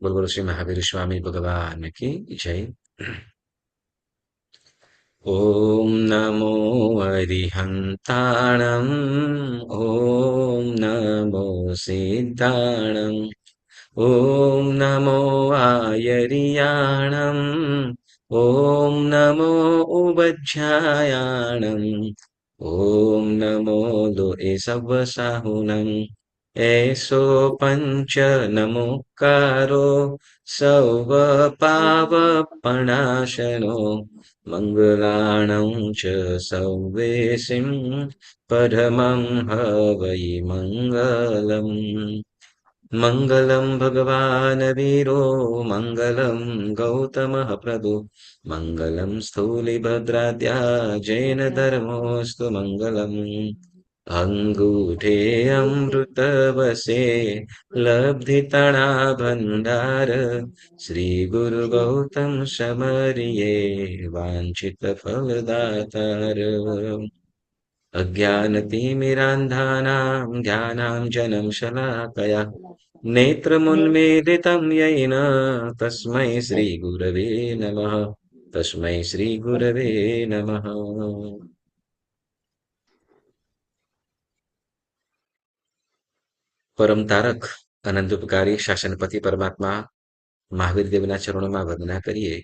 बोल बोलो श्री महावीर स्वामी भगवान की जय। ॐ नमो अरिहन्ताणम्। ॐ नमो सिद्धाणम्। ॐ नमो आयर्याणम्। ॐ नमो उवज्झायाणम्। ॐ नमो लोएसव्वसाहुनम्। एषो पञ्च नमोकारो सौवपावपणाशनो मङ्गलाणं च सौवेशिं परमं हवै मङ्गलम्। मङ्गलं भगवान् वीरो मङ्गलं गौतमः प्रभु मङ्गलं स्थूलिभद्राद्या जैनधर्मोऽस्तु मङ्गलम्। अङ्गूठे अमृतवसे लब्धितणा भण्डार श्रीगुरुगौतम समर्ये वाञ्छितफलदातार। अज्ञानतिमिरान्धानां ज्ञानाञ्जनं शलाकया नेत्रमुन्मीलितं येन तस्मै श्रीगुरवे नमः। तस्मै श्रीगुरवे नमः। પરમ તારક અનંતોપકારી શાસનપતિ પરમાત્મા મહાવીર દેવના ચરણોમાં વંદના કરીએ.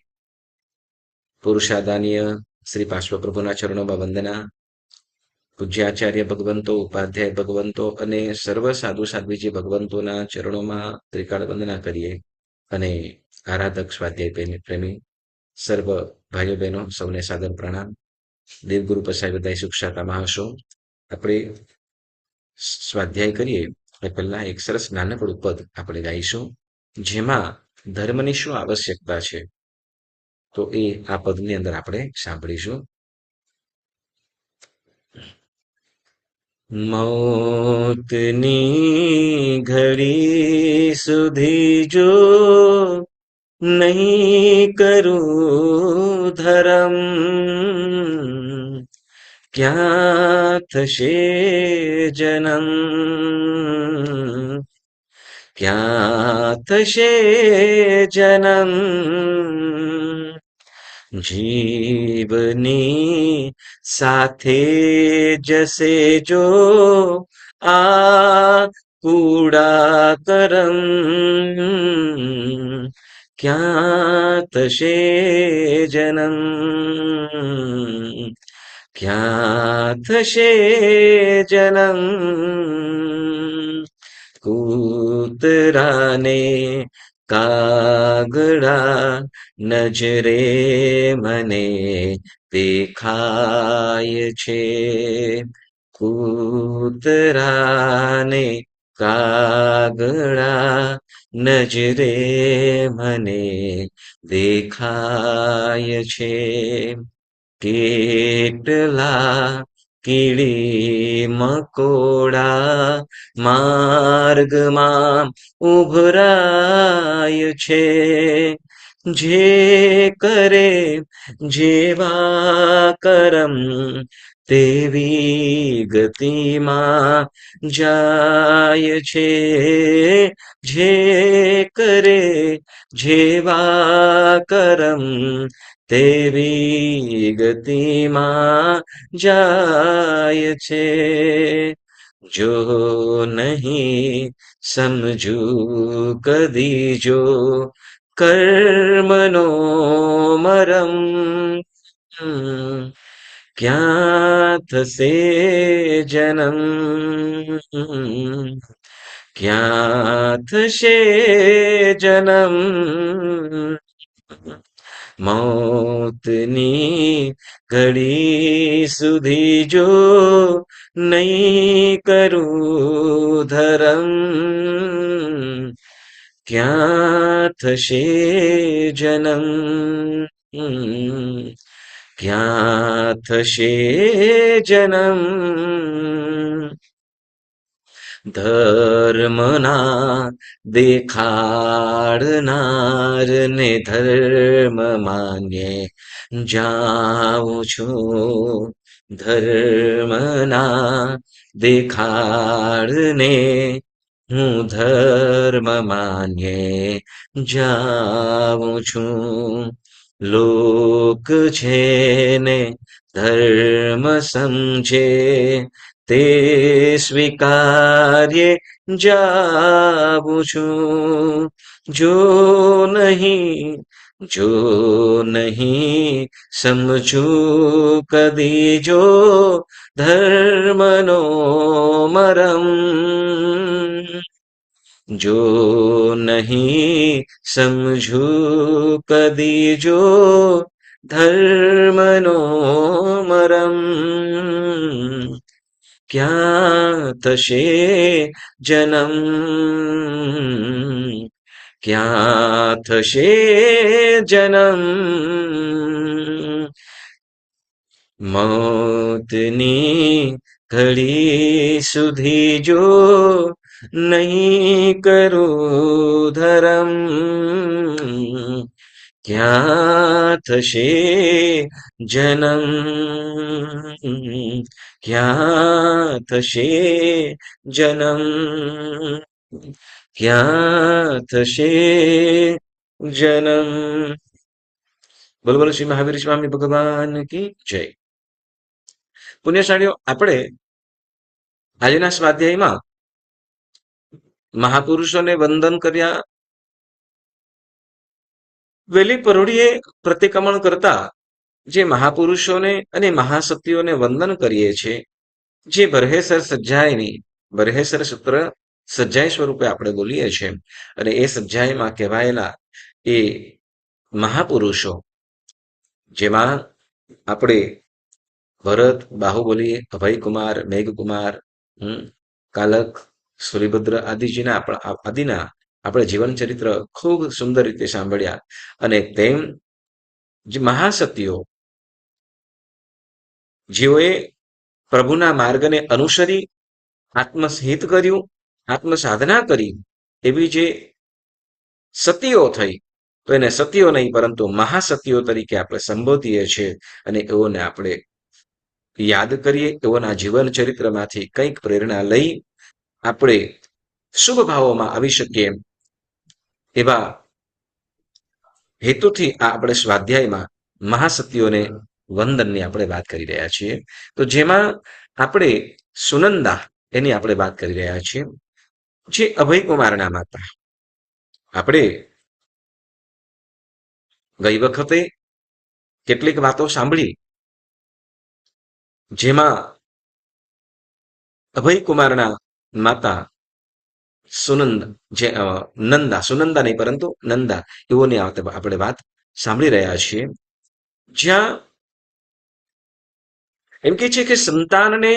પુરુષાદાનીય શ્રી પાર્શ્વપ્રભુના ચરણોમાં વંદના. પૂજ્યાચાર્ય ભગવંતો, ઉપાધ્યાય ભગવંતો અને સર્વ સાધુ સાધ્વીજી ભગવંતોના ચરણોમાં ત્રિકાળ વંદના કરીએ. અને આરાધક સ્વાધ્યાય પ્રેમી સર્વ ભાઈઓ બહેનો સૌને સાદર પ્રણામ. દેવગુરુ પસાય બધાય સુખ શાંતિમાં હશો. આપણે સ્વાધ્યાય કરીએ એ પહેલા એક સરસ નાનકડું પદ આપણે ગાઈશું, જેમાં ધર્મની શું આવશ્યકતા છે તો એ આ પદની અંદર આપણે સાંભળીશું. મોતની ઘડી સુધી જો નહીં કરું ધરમ, ક્યાં થશે જન્મ, ક્યાં થશે જન્મ. જીવની સાથે જશે જો આ કૂડા કરમ, ક્યાં થશે જન્મ, ક્યાં થશે જન્મ. કૂતરાને કાગડા નજરે મને દેખાય છે, કૂતરાને કાગડા નજરે મને દેખાય છે. કેટલા કીડી મકોડા માર્ગમાં ઉભરાય છે, જે કરે જેવા કરમ તેવી ગતિમાં જાય છે, જે કરે જેવા કરમ તેવી ગતિમાં જાય છે. જો નહીં સમજું કદી જો કર્મનો મરમ, ક્યાં થશે જન્મ, ક્યાં થશે જન્મ. મોતની ઘડી સુધી જો નહીં કરું ધરમ, ક્યાં થશે જન્મ, ક્યાં થશે જન્મ. ધર્મના દેખાડનાર ને ધર્મ માન્ય જાઉં છું, ધર્મના દેખાડને હું ધર્મ માન્યે જાઉં છું. લોક છે ને ધર્મ સમજે તે સ્વીકાર્યે જાઉં છું. જો નહીં જો નહીં સમજું કદી જો ધર્મનો મરમ, જો નહીં સમજું કદી જો ધર્મનો મરમ, ક્યાં થશે જન્મ, ક્યાં થશે જન્મ. મોતની ઘડી સુધી જો નહીં કરું ધરમ, ક્યાં થશે જન્મ, ક્યાં થશે જન્મ, ક્યાં થશે જન્મ. બોલો બોલો શ્રી મહાવીર સ્વામી ભગવાન કી જય. પુણ્યશાળીઓ, આપણે આજના સ્વાધ્યાયમાં મહાપુરુષોને વંદન કર્યા, વેલી પરોઢીએ પ્રતિક્રમણ કરતા જે મહાપુરુષોને અને મહાશક્તિઓને વંદન કરીએ છીએ, જે બરહેસર સજ્જાયની બરહેસર સૂત્ર સજ્જાય સ્વરૂપે આપણે બોલીએ છીએ, અને એ સજ્જાયમાં કહેવાયેલા એ મહાપુરુષો, જેમાં આપણે ભરત, બાહુબલી, અભયકુમાર, મેઘકુમાર, કાલક, સૂર્યભદ્ર આદિજીના આદિના આપણે જીવન ચરિત્ર ખૂબ સુંદર રીતે સાંભળ્યા. અને તેમ જે મહાશક્તિઓ જેઓએ પ્રભુના માર્ગને અનુસરી આત્મહિત કર્યું, આત્મસાધના કરી, એવી જે સતીઓ થઈ, તો એને સતીઓ નહીં પરંતુ મહાસતીઓ તરીકે આપણે સંબોધીએ છીએ. અને એઓને આપણે યાદ કરીએ, એઓના જીવન ચરિત્રમાંથી કંઈક પ્રેરણા લઈ આપણે શુભ ભાવોમાં આવી શકીએ, એવા હેતુથી આ આપણે સ્વાધ્યાયમાં મહાસતીઓને વંદનની આપણે વાત કરી રહ્યા છીએ. તો જેમાં આપણે સુનંદા એની આપણે વાત કરી રહ્યા છીએ, જે અભયકુમારના માતા. આપણે ગઈ વખતે કેટલીક વાતો સાંભળી, જેમાં અભયકુમારના માતા સુનંદ, જે નંદા, સુનંદા નહીં પરંતુ નંદા, એઓની આપણે વાત સાંભળી રહ્યા છીએ, જ્યાં એમ કે છે કે સંતાનને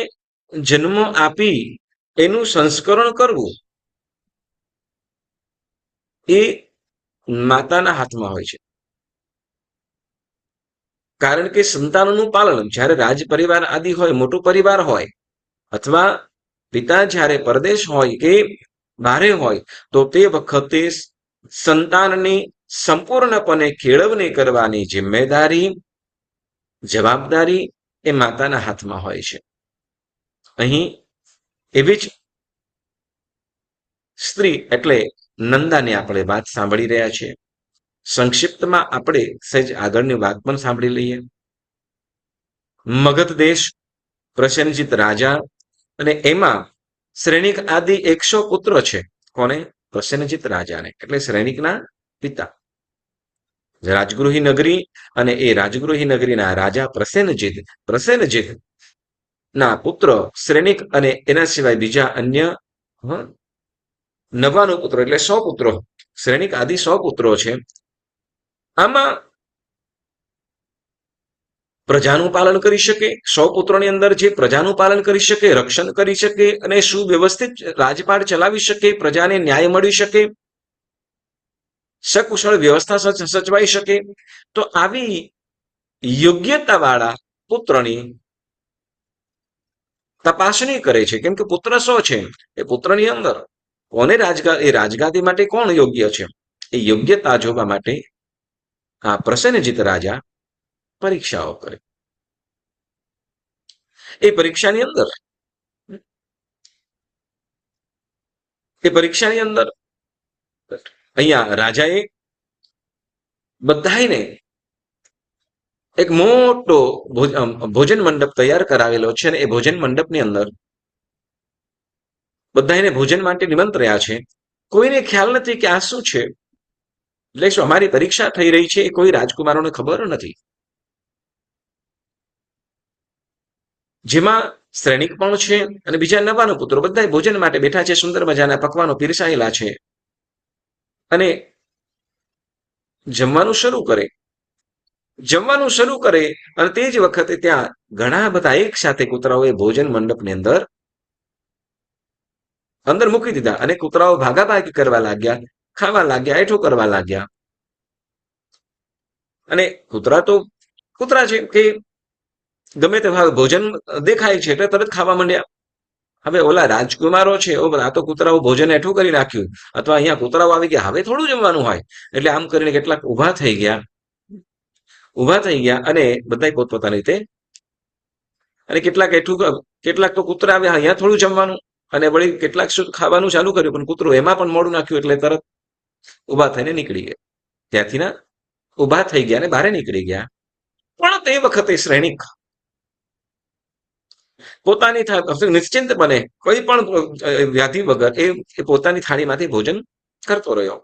જન્મ આપી એનું સંસ્કરણ કરવું એ માતાના હાથમાં હોય છે. કારણ કે સંતાનોનું પાલન જ્યારે રાજ પરિવાર આદિ હોય, મોટું પરિવાર હોય, અથવા પિતા જ્યારે પરદેશ હોય કે બારે હોય, તો તે વખતે સંતાનની સંપૂર્ણપણે કેળવણી કરવાની જિમ્મેદારી, જવાબદારી એ માતાના હાથમાં હોય છે. અહીં એવી જ સ્ત્રી એટલે નંદાની આપણે વાત સાંભળી રહ્યા છીએ. સંક્ષિપ્તમાં આપણે સહેજ આગળની વાત પણ સાંભળી લઈએ. મગધ દેશ, પ્રસેનજીત રાજા, અને એમાં શ્રેણિક આદિ 100 પુત્રો છે. કોને? પ્રસેનજીત રાજાને, એટલે શ્રેણિકના પિતા. રાજગૃહી નગરી, અને એ રાજગૃહી નગરીના રાજા પ્રસેનજીત ના પુત્ર શ્રેણિક, અને એના સિવાય બીજા અન્ય 99 પુત્રો, એટલે 100 પુત્રો. શ્રેણિક આદિ 100 પુત્રો છે. આમાં પ્રજાનું પાલન કરી શકે, 100 પુત્રોની અંદર જે પ્રજાનું પાલન કરી શકે, રક્ષણ કરી શકે, અને સુવ્યવસ્થિત રાજપાટ ચલાવી શકે, પ્રજાને ન્યાય મળી શકે, સકુશળ વ્યવસ્થા સચવાઈ શકે, તો આવી યોગ્યતાવાળા પુત્રની તપાસણી કરે છે. કેમ કે પુત્ર શો છે, એ પુત્રની અંદર કોને રાજગાદી માટે કોણ યોગ્ય છે, એ યોગ્યતા જોવા માટે આ પ્રસેનજીત રાજા પરીક્ષાઓ કરે. એ પરીક્ષાની અંદર એ પરીક્ષાની અંદર અહીંયા રાજાએ બધાને એક મોટો ભોજન મંડપ તૈયાર કરાવેલો છે અને એ ભોજન મંડપની અંદર બધાને ભોજન માટે નિમંત્ર્યા છે. કોઈને ખ્યાલ નથી કે આ શું છે. એટલે શું અમારી પરીક્ષા થઈ રહી છે એ કોઈ રાજકુમારોને ખબર નથી. જેમાં શ્રેણિક પણ છે અને બીજા નવાનો પુત્રો બધા ભોજન માટે બેઠા છે. સુંદર મજાના પકવાનો પીરસાયેલા છે અને જમવાનું શરૂ કરે અને તે જ વખતે ત્યાં ઘણા બધા એક સાથે કૂતરાઓએ ભોજન મંડપની અંદર મૂકી દીધા અને કૂતરાઓ ભાગાભાગી કરવા લાગ્યા, ખાવા લાગ્યા, એઠું કરવા લાગ્યા. અને કૂતરા તો કૂતરા છે કે ગમે તે ભોજન દેખાય છે એટલે તરત ખાવા માંડ્યા. હવે ઓલા રાજકુમારો છે આ તો કૂતરાઓ ભોજન એઠું કરી નાખ્યું અથવા અહીંયા કૂતરાઓ આવી ગયા, હવે થોડું જમવાનું હોય એટલે આમ કરીને કેટલાક ઊભા થઈ ગયા અને બધા પોતપોતાની રીતે અને કેટલાક તો કૂતરા આવ્યા અહીંયા થોડું જમવાનું અને વળી કેટલાક શું ખાવાનું ચાલુ કર્યું પણ કૂતરું એમાં પણ મોડું નાખ્યું એટલે તરત ઊભા થઈને નીકળી ગયા. ત્યાંથી ના ઊભા થઈ ગયા અને બહાર નીકળી ગયા. પણ તે વખતે શ્રેણિક પોતાની નિશ્ચિંત બને કોઈ પણ વ્યાધિ વગર એ પોતાની થાળીમાંથી ભોજન કરતો રહ્યો.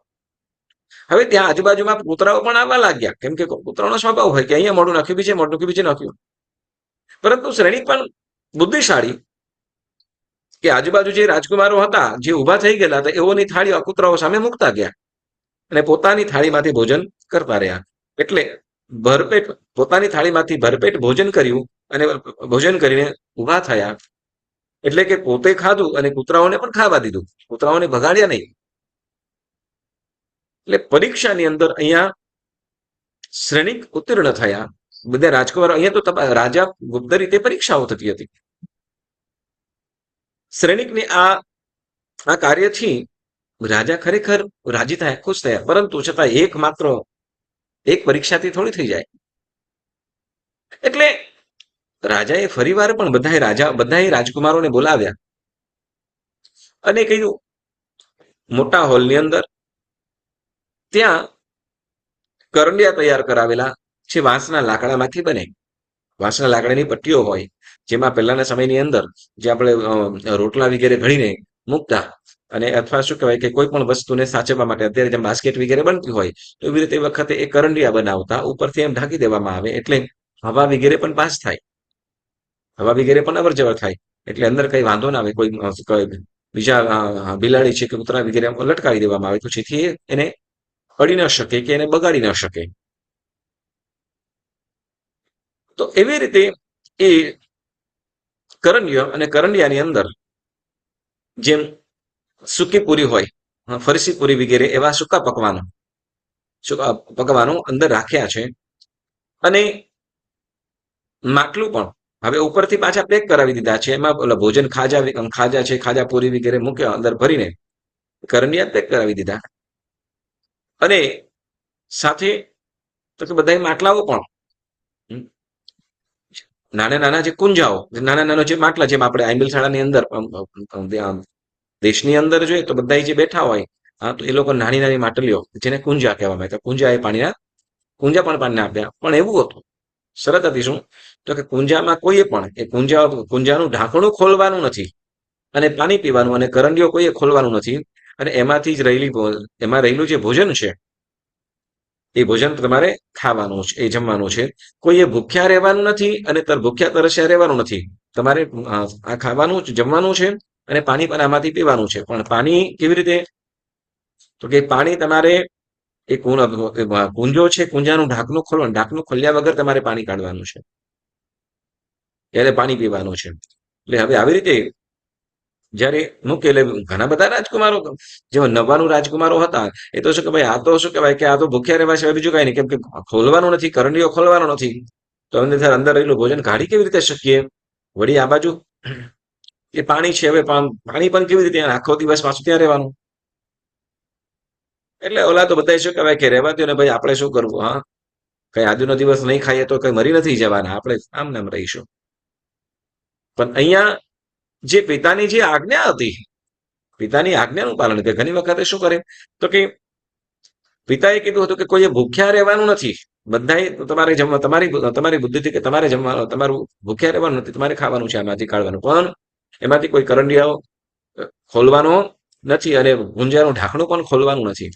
હવે ત્યાં આજુબાજુમાં કૂતરાઓ પણ આવવા લાગ્યા કેમ કે કૂતરાનો સ્વભાવ હોય કે અહીંયા મોઢું નાખ્યું, બીજે નાખ્યું. પરંતુ શ્રેણિક પણ બુદ્ધિશાળી કે આજુબાજુ જે રાજકુમારો હતા જે ઊભા થઈ ગયેલા હતા એઓની થાળીઓ કૂતરાઓ સામે મૂકતા ગયા અને પોતાની થાળીમાંથી ભોજન કરતા રહ્યા. એટલે પોતાની થાળીમાંથી ભરપેટ ભોજન કર્યું અને ભોજન કરીને ઊભા થયા. એટલે કે પોતે ખાધું અને કૂતરાઓને પણ ખાવા દીધું, કૂતરાઓને ભગાડ્યા નહીં. એટલે પરીક્ષાની અંદર અહીંયા શ્રેણિક ઉત્તીર્ણ થયા. બધા રાજકુમારો અહીંયા તો રાજા ગુપ્ત રીતે પરીક્ષાઓ થતી હતી. શ્રેણિકની આ કાર્યથી રાજા ખરેખર રાજી થયા, ખુશ થયા. પરંતુ છતાં એક પરીક્ષાથી થોડી થઈ જાય. એટલે રાજાએ ફરીવાર પણ બધાએ રાજકુમારોને બોલાવ્યા અને કહ્યું મોટા હોલની અંદર ત્યાં કરંડિયા તૈયાર કરાવેલા છે, વાંસના લાકડામાંથી બને. વાંસના લાકડાની પટ્ટીઓ હોય જેમાં પહેલાના સમયની અંદર જે આપણે રોટલા વગેરે ઘડીને મૂકતા અને અથવા શું કહેવાય કે કોઈ પણ વસ્તુને સાચવવા માટે અત્યારે જેમ બાસ્કેટ વગેરે બનતી હોય તો એવી રીતે વખતે એ કરંડિયા બનાવતા, ઉપરથી એમ ઢાંકી દેવામાં આવે એટલે હવા વગેરે પણ પાસ થાય, હવા વગેરે પણ અવર જવર થાય એટલે અંદર કઈ વાંધો ના આવે. કોઈ બીજા બિલાડી છે કે કૂતરા વગેરે લટકાવી દેવામાં આવે તો જેથી એને અડી ન શકે કે એને બગાડી ન શકે. તો એવી રીતે એ કરંડિયો અને કરંડિયાની અંદર જેમ સૂકી પૂરી હોય, ફરસી પૂરી વગેરે એવા સૂકા પકવાનો અંદર રાખ્યા છે. અને માટલું પણ હવે ઉપરથી પાછા પેક કરાવી દીધા છે. એમાં ભોજન ખાજા છે, ખાજા પૂરી વગેરે મૂક્યા અંદર ભરીને કરંડિયા પેક કરાવી દીધા. અને સાથે તો કે બધા માટલાઓ પણ નાના જે કુંજાઓ, નાના જે માટલા જેમ આપણે આંબિલ શાળાની અંદર દેશની અંદર જોઈએ તો બધા જે બેઠા હોય તો એ લોકો નાની માટલીઓ જેને કુંજા કહેવામાં આવે, કુંજા પણ પાણીને આપ્યા. પણ એવું હતું શરત હતી શું તો કે કુંજામાં કોઈએ પણ એ કુંજાનું ઢાંકણું ખોલવાનું નથી અને પાણી પીવાનું અને કરંડિયો કોઈએ ખોલવાનું નથી. અને એમાંથી જ એમાં રહેલું જે ભોજન છે એ ભોજન તમારે ખાવાનું છે, એ જમવાનું છે. કોઈએ ભૂખ્યા રહેવાનું નથી અને ભૂખ્યા તરસ્યા રહેવાનું નથી. તમારે આ ખાવાનું જમવાનું છે અને પાણી પણ આમાંથી પીવાનું છે. પણ પાણી કેવી રીતે તો કે પાણી તમારે એ કુંજો છે, કુંજાનું ઢાંકણું ખોલ્યા વગર તમારે પાણી કાઢવાનું છે, ત્યારે પાણી પીવાનું છે. એટલે હવે આવી રીતે જયારે મૂકે એટલે ઘણા બધા રાજકુમારો જેવા 99 રાજકુમારો હતા એ તો શું કે ભાઈ આ તો શું કહેવાય કે આ તો ભૂખ્યા રહેવા સિવાય બીજું કઈ નહીં, કેમ કે ખોલવાનું નથી, કરંડીઓ ખોલવાનો નથી તો અંદર રહેલું ભોજન કાઢી કેવી રીતે શકીએ. વળી આ બાજુ એ પાણી છે, હવે પાણી પણ કેવી રીતે આખો દિવસ પાછું ત્યાં રહેવાનું. એટલે ઓલા તો બધા શું કહેવાય કે રહેવા દો ને ભાઈ, આપણે શું કરવું, હા કઈ આજુનો દિવસ નહીં ખાઈએ તો કઈ મરી નથી જવાના, આપણે આમ નામ રહીશું. પણ અહીંયા જે પિતાની જે આજ્ઞા હતી પિતાની આજ્ઞાનું પાલન કરે. ઘણી વખતે શું કરે તો કે પિતાએ કીધું હતું કે કોઈએ ભૂખ્યા રહેવાનું નથી, બધાએ તમારે જમવા, તમારી તમારી બુદ્ધિથી કે તમારે જમવાનું, તમારું ભૂખ્યા રહેવાનું નથી, તમારે ખાવાનું છે આમાંથી કાઢવાનું, પણ એમાંથી કોઈ કરંડિયાઓ ખોલવાનો નથી અને ગુંજાનું ઢાંકણું પણ ખોલવાનું નથી.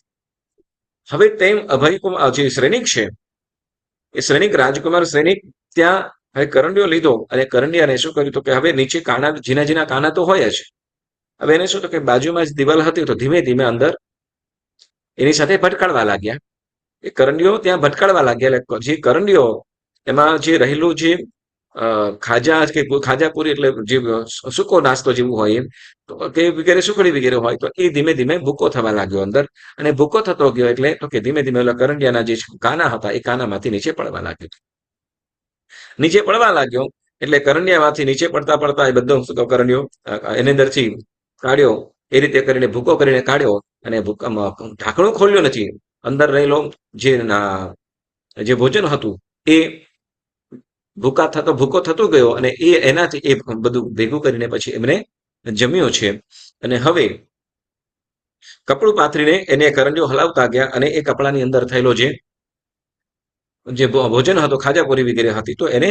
હવે તેમ અભયકુમાર જે શ્રેણિક છે, એ શ્રેણિક રાજકુમાર શ્રેણિક ત્યાં હવે કરંડિયો લીધો અને કરંડિયાને શું કર્યું તો કે હવે નીચે કાણા, ઝીણા ઝીણા કાણા તો હોય જ. હવે એને શું તો કે બાજુમાં જ દિવાલ હતી તો ધીમે ધીમે અંદર એની સાથે ભટકાડવા લાગ્યા. એ કરંડિયો ત્યાં ભટકાડવા લાગ્યા. એટલે જે કરંડિયો એમાં જે રહેલું જે ખાજા કે ખાજાપુરી એટલે જે સૂકો નાસ્તો જેવું હોય એમ તો કે વગેરે સુખડી વગેરે હોય તો એ ધીમે ધીમે ભૂકો થવા લાગ્યો અંદર. અને ભૂકો થતો ગયો એટલે તો કે ધીમે ધીમે ઓલા કરંડિયાના જે કાના હતા એ કાનામાંથી નીચે પડવા લાગ્યો. નીચે પડવા લાગ્યો એટલે કરંડિયામાંથી નીચે પડતા પડતા એ બધો કરંડિયો એની અંદરથી કાઢ્યો. એ રીતે કરીને ભૂકો કરીને કાઢ્યો અને ઢાંકણું ખોલ્યું નથી. અંદર રહેલો જે ભોજન હતું એ ભૂકો થતો ગયો અને એ એનાથી એ બધું ભેગું કરીને પછી એમને જમ્યો છે. અને હવે કપડું પાથરીને એને કરંડિયો હલાવતા ગયા અને એ કપડાની અંદર થયેલો જે ભોજન હતો, ખાજાપુરી વગેરે હતી, તો એને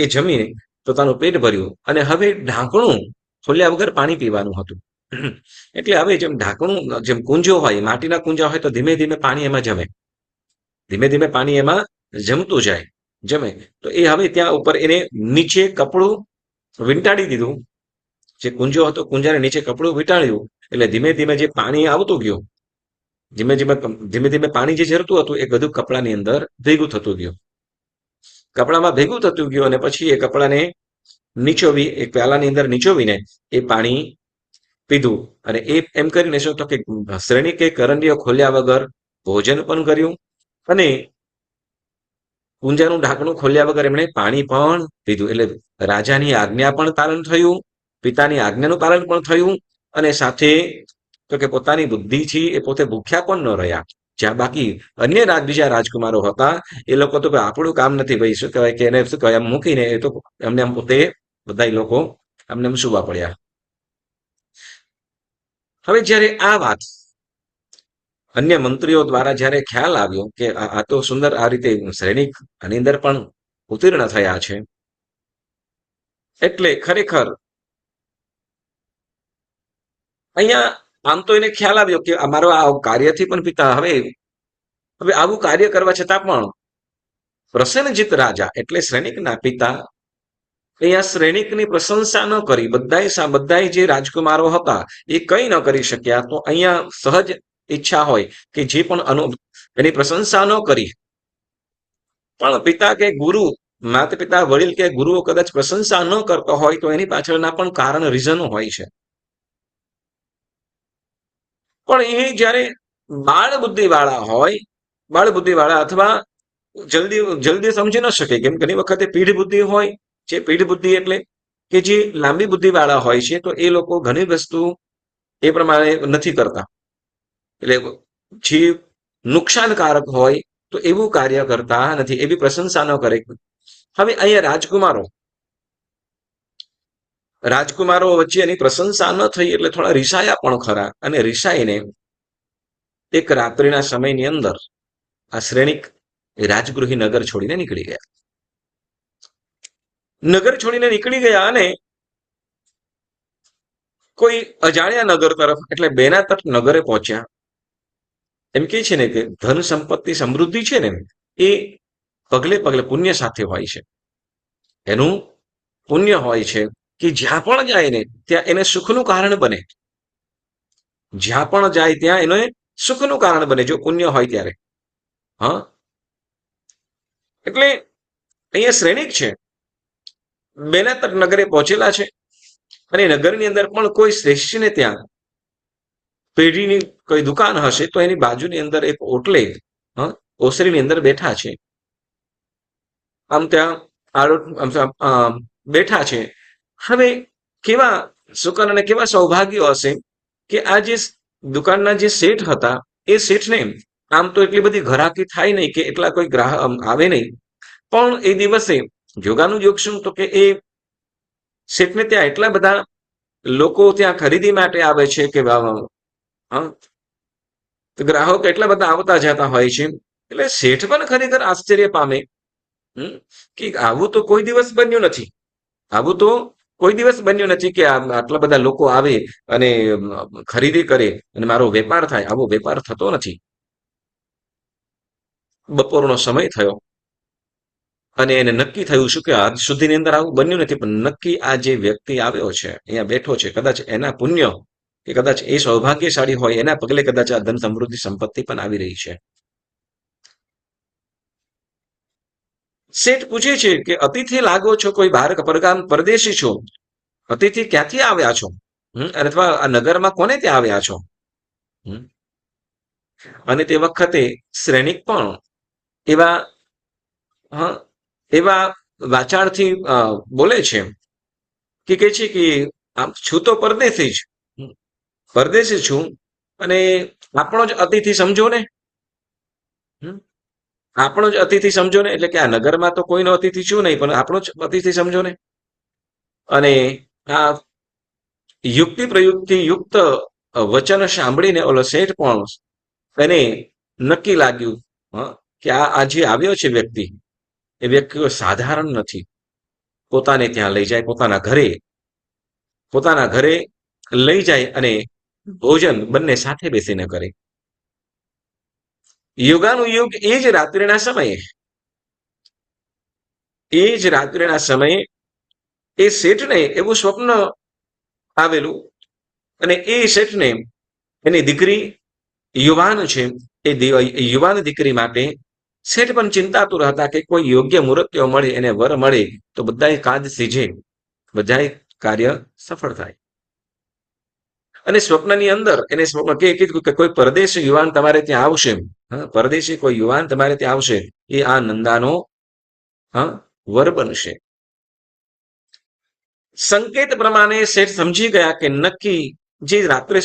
એ જમીને પોતાનું પેટ ભર્યું. અને હવે ઢાંકણું ખોલ્યા વગર પાણી પીવાનું હતું. એટલે હવે જેમ ઢાંકણું, જેમ કુંજો હોય, માટીના કુંજા હોય તો ધીમે ધીમે પાણી એમાં જમે, ધીમે ધીમે પાણી એમાં જમતું જાય, જમે. તો એ હવે ત્યાં ઉપર એને નીચે કપડું વીંટાળી દીધું. જે કુંજો હતો કુંજાને નીચે કપડું વીંટાળ્યું એટલે ધીમે ધીમે જે પાણી આવતું ગયું, ધીમે ધીમે પાણી જે ઝરતું હતું એ બધું કપડાની અંદર ભેગું થતું ગયું. કપડામાં ભેગું થતું ગયું અને પછી એ કપડાને નીચોવી, એક પ્યાલાની અંદર નીચોવીને એ પાણી પીધું. અને એ એમ કરીને શું તો કે શ્રેણિકે કરંડિયો ખોલ્યા વગર ભોજન પણ કર્યું અને કુંજાનું ઢાંકણું ખોલ્યા વગર એમણે પાણી પણ પીધું. એટલે રાજાની આજ્ઞા પણ પાલન થયું, પિતાની આજ્ઞાનું પાલન પણ થયું અને સાથે તો કે પોતાની બુદ્ધિથી એ પોતે ભૂખ્યા પણ ન રહ્યા. જ્યાં બાકી અન્ય બીજા રાજકુમારો હતા એ લોકો તો આપણું કામ નથી ભાઈ, શું કહેવાય કે એને શું કહેવાય એમ મૂકીને એ તો એમને પોતે બધા લોકો એમને સુવા પડ્યા. હવે જ્યારે આ વાત અન્ય મંત્રીઓ દ્વારા જ્યારે ખ્યાલ આવ્યો કે આ તો સુંદર આ રીતે સૈનિક આની અંદર પણ ઉત્તીર્ણ થયા છે, એટલે ખરેખર અહીંયા આમ તો એને ખ્યાલ આવ્યો કે અમારો આ કાર્યથી પણ પિતા હવે આવું કાર્ય કરવા છતાં પણ પ્રસન્નજીત રાજા એટલે શ્રેણિકના પિતા અહીંયા શ્રેણિકની પ્રશંસા ન કરી. બધા જે રાજકુમારો હતા એ કંઈ ન કરી શક્યા. તો અહીંયા સહજ ઈચ્છા હોય કે જે પણ એની પ્રશંસા ન કરી, પણ પિતા કે ગુરુ, માતા પિતા, વડીલ કે ગુરુઓ કદાચ પ્રશંસા ન કરતો હોય તો એની પાછળના પણ કારણ, રીઝનો હોય છે. પણ એ જ્યારે બાળ બુદ્ધિ વાળા હોય, બાળ બુદ્ધિ વાળા અથવા જલ્દી સમજી ન શકે, કેમ ઘણી વખતે પીઢ બુદ્ધિ હોય. જે પીઢ બુદ્ધિ એટલે કે જે લાંબી બુદ્ધિ વાળા હોય છે તો એ લોકો ઘણી વસ્તુ એ પ્રમાણે નથી કરતા. એટલે જે નુકસાનકારક હોય તો એવું કાર્ય કરતા નથી, એવી પ્રશંસા ન કરે. હવે અહીંયા રાજકુમારો વચ્ચે એની પ્રશંસા ન થઈ એટલે થોડા રિસાયા પણ ખરા. અને રિસાઈને એક રાત્રિના સમયની અંદર આ શ્રેણિક રાજગૃહી નગર છોડીને નીકળી ગયા. નગર છોડીને નીકળી ગયા અને કોઈ અજાણ્યા નગર તરફ એટલે બેના તટ નગરે પહોંચ્યા. એમ કે છે ને કે ધન સંપત્તિ સમૃદ્ધિ છે ને એ પગલે પગલે પુણ્ય સાથે હોય છે. એનું પુણ્ય હોય છે કે જ્યાં પણ જાય ને ત્યાં એને સુખનું કારણ બને. જ્યાં પણ જાય ત્યાં એને સુખનું કારણ બને જો પુણ્ય હોય ત્યારે. હા, એટલે અહીંયા શ્રેણિક છે, બેના તક નગરે પહોંચેલા છે અને નગરની અંદર પણ કોઈ શ્રેષ્ઠને ત્યાં પેઢીની કોઈ દુકાન હશે તો એની બાજુની અંદર એક ઓટલે ઓસરીની અંદર બેઠા છે. આમ ત્યાં બેઠા છે. હવે કેવા સુકન અને કેવા સૌભાગ્ય હશે કે આ જે દુકાનના જે શેઠ હતા એ શેઠને આમ તો એટલી બધી ઘરાકી થાય નહીં કે એટલા કોઈ ગ્રાહક આવે નહીં, પણ એ દિવસે યોગાનું યોગ શું તો કે એ શેઠને ત્યાં એટલા બધા લોકો ત્યાં ખરીદી માટે આવે છે કે હા, તો ગ્રાહકો એટલા બધા આવતા જતા હોય છે. એટલે શેઠ પણ ખરેખર આશ્ચર્ય પામે. હમ, કે આવું તો કોઈ દિવસ બન્યું નથી. આવું તો કોઈ દિવસ બન્યું નથી કે આટલા બધા લોકો આવે અને ખરીદી કરે અને મારો વેપાર થાય. આવો વેપાર થતો નથી. બપોરનો સમય થયો અને એને નક્કી થયું શું કે આજ સુધીની અંદર આવું બન્યું નથી, પણ નક્કી આ જે વ્યક્તિ આવ્યો છે, અહીંયા બેઠો છે, કદાચ એના પુણ્ય કે કદાચ એ સૌભાગ્યશાળી હોય એના પગલે કદાચ આ ધન સમૃદ્ધિ સંપત્તિ પણ આવી રહી છે. શેઠ પૂછે છે કે અતિથિ લાગો છો, કોઈ બહાર પરગામ પરદેશી છો, અતિથિ ક્યાંથી આવ્યા છો? અથવા આ નગરમાં કોને ત્યાં આવ્યા છો? હમ. અને તે વખતે શ્રેણિક પણ એવા હા એવા વાચાળથી બોલે છે કે કહે છે કે આમ છું તો પરદેશી જ, પરદેશી છું, અને આપણો જ અતિથિ સમજો ને. હમ. આપણો જ અતિથિ સમજો ને, એટલે કે આ નગરમાં તો કોઈનો અતિથિ છું નહીં, પણ આપણો જ અતિથિ સમજો ને. અને આ યુક્તિ પ્રયુક્તિ યુક્ત વચન સાંભળીને ઓલો શેઠ પણ એને નક્કી લાગ્યું કે આ જે આવ્યો છે વ્યક્તિ, એ વ્યક્તિઓ સાધારણ નથી. પોતાને ત્યાં લઈ જાય, પોતાના ઘરે લઈ જાય અને ભોજન બંને સાથે બેસીને કરે. યુગાનુયુગ એ જ રાત્રિના સમયે એ શેઠને એવું સ્વપ્ન આવેલું, અને એ શેઠને એની દીકરી યુવાન છે, એ યુવાન દીકરી માટે શેઠ પણ ચિંતાતુર હતા કે કોઈ યોગ્ય મુહૂર્તો મળે, એને વર મળે તો બધા કાજ સીજે, બધા કાર્ય સફળ થાય. અને સ્વપ્નની અંદર એને સ્વપ્ન કીધું કે કોઈ પરદેશી યુવાન તમારે ત્યાં આવશે, પરદેશી કોઈ યુવાન તમારે ત્યાં આવશે, એ આ નંદાનો વર બનશે. સંકેત પ્રમાણે શેઠ સમજી ગયા કે નક્કી જે રાત્રે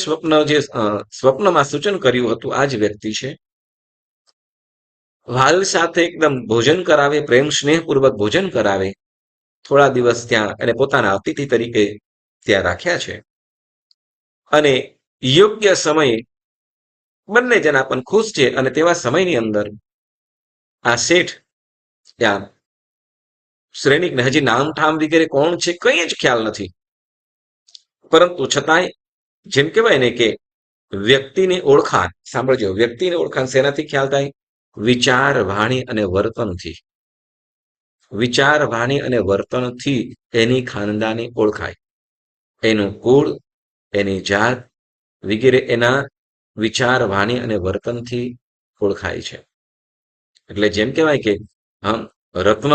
સ્વપ્નમાં સૂચન કર્યું હતું આ જ વ્યક્તિ છે. વાલ સાથે એકદમ ભોજન કરાવે, પ્રેમ સ્નેહપૂર્વક ભોજન કરાવે, થોડા દિવસ ત્યાં એને પોતાના અતિથિ તરીકે ત્યાં રાખ્યા છે. અને યોગ્ય સમયે બંને જણા પણ ખુશ છે. અને તેવા સમયની અંદર આ શેઠ ત્યાં શ્રેણિકને હજી નામ ઠામ વગેરે કોણ છે કઈ જ ખ્યાલ નથી, પરંતુ છતાંય જેમ કહેવાય ને કે વ્યક્તિની ઓળખાણ, સાંભળજો, વ્યક્તિની ઓળખાણ શેનાથી ખ્યાલ થાય? વિચાર, વાણી અને વર્તનથી. વિચાર, વાણી અને વર્તનથી એની ખાનદાની ઓળખાય. એનું કુળ, એની જાત વગેરે એના વિચાર, વાણી અને વર્તનથી ઓળખાય છે. એટલે જેમ કહેવાય કે રત્ન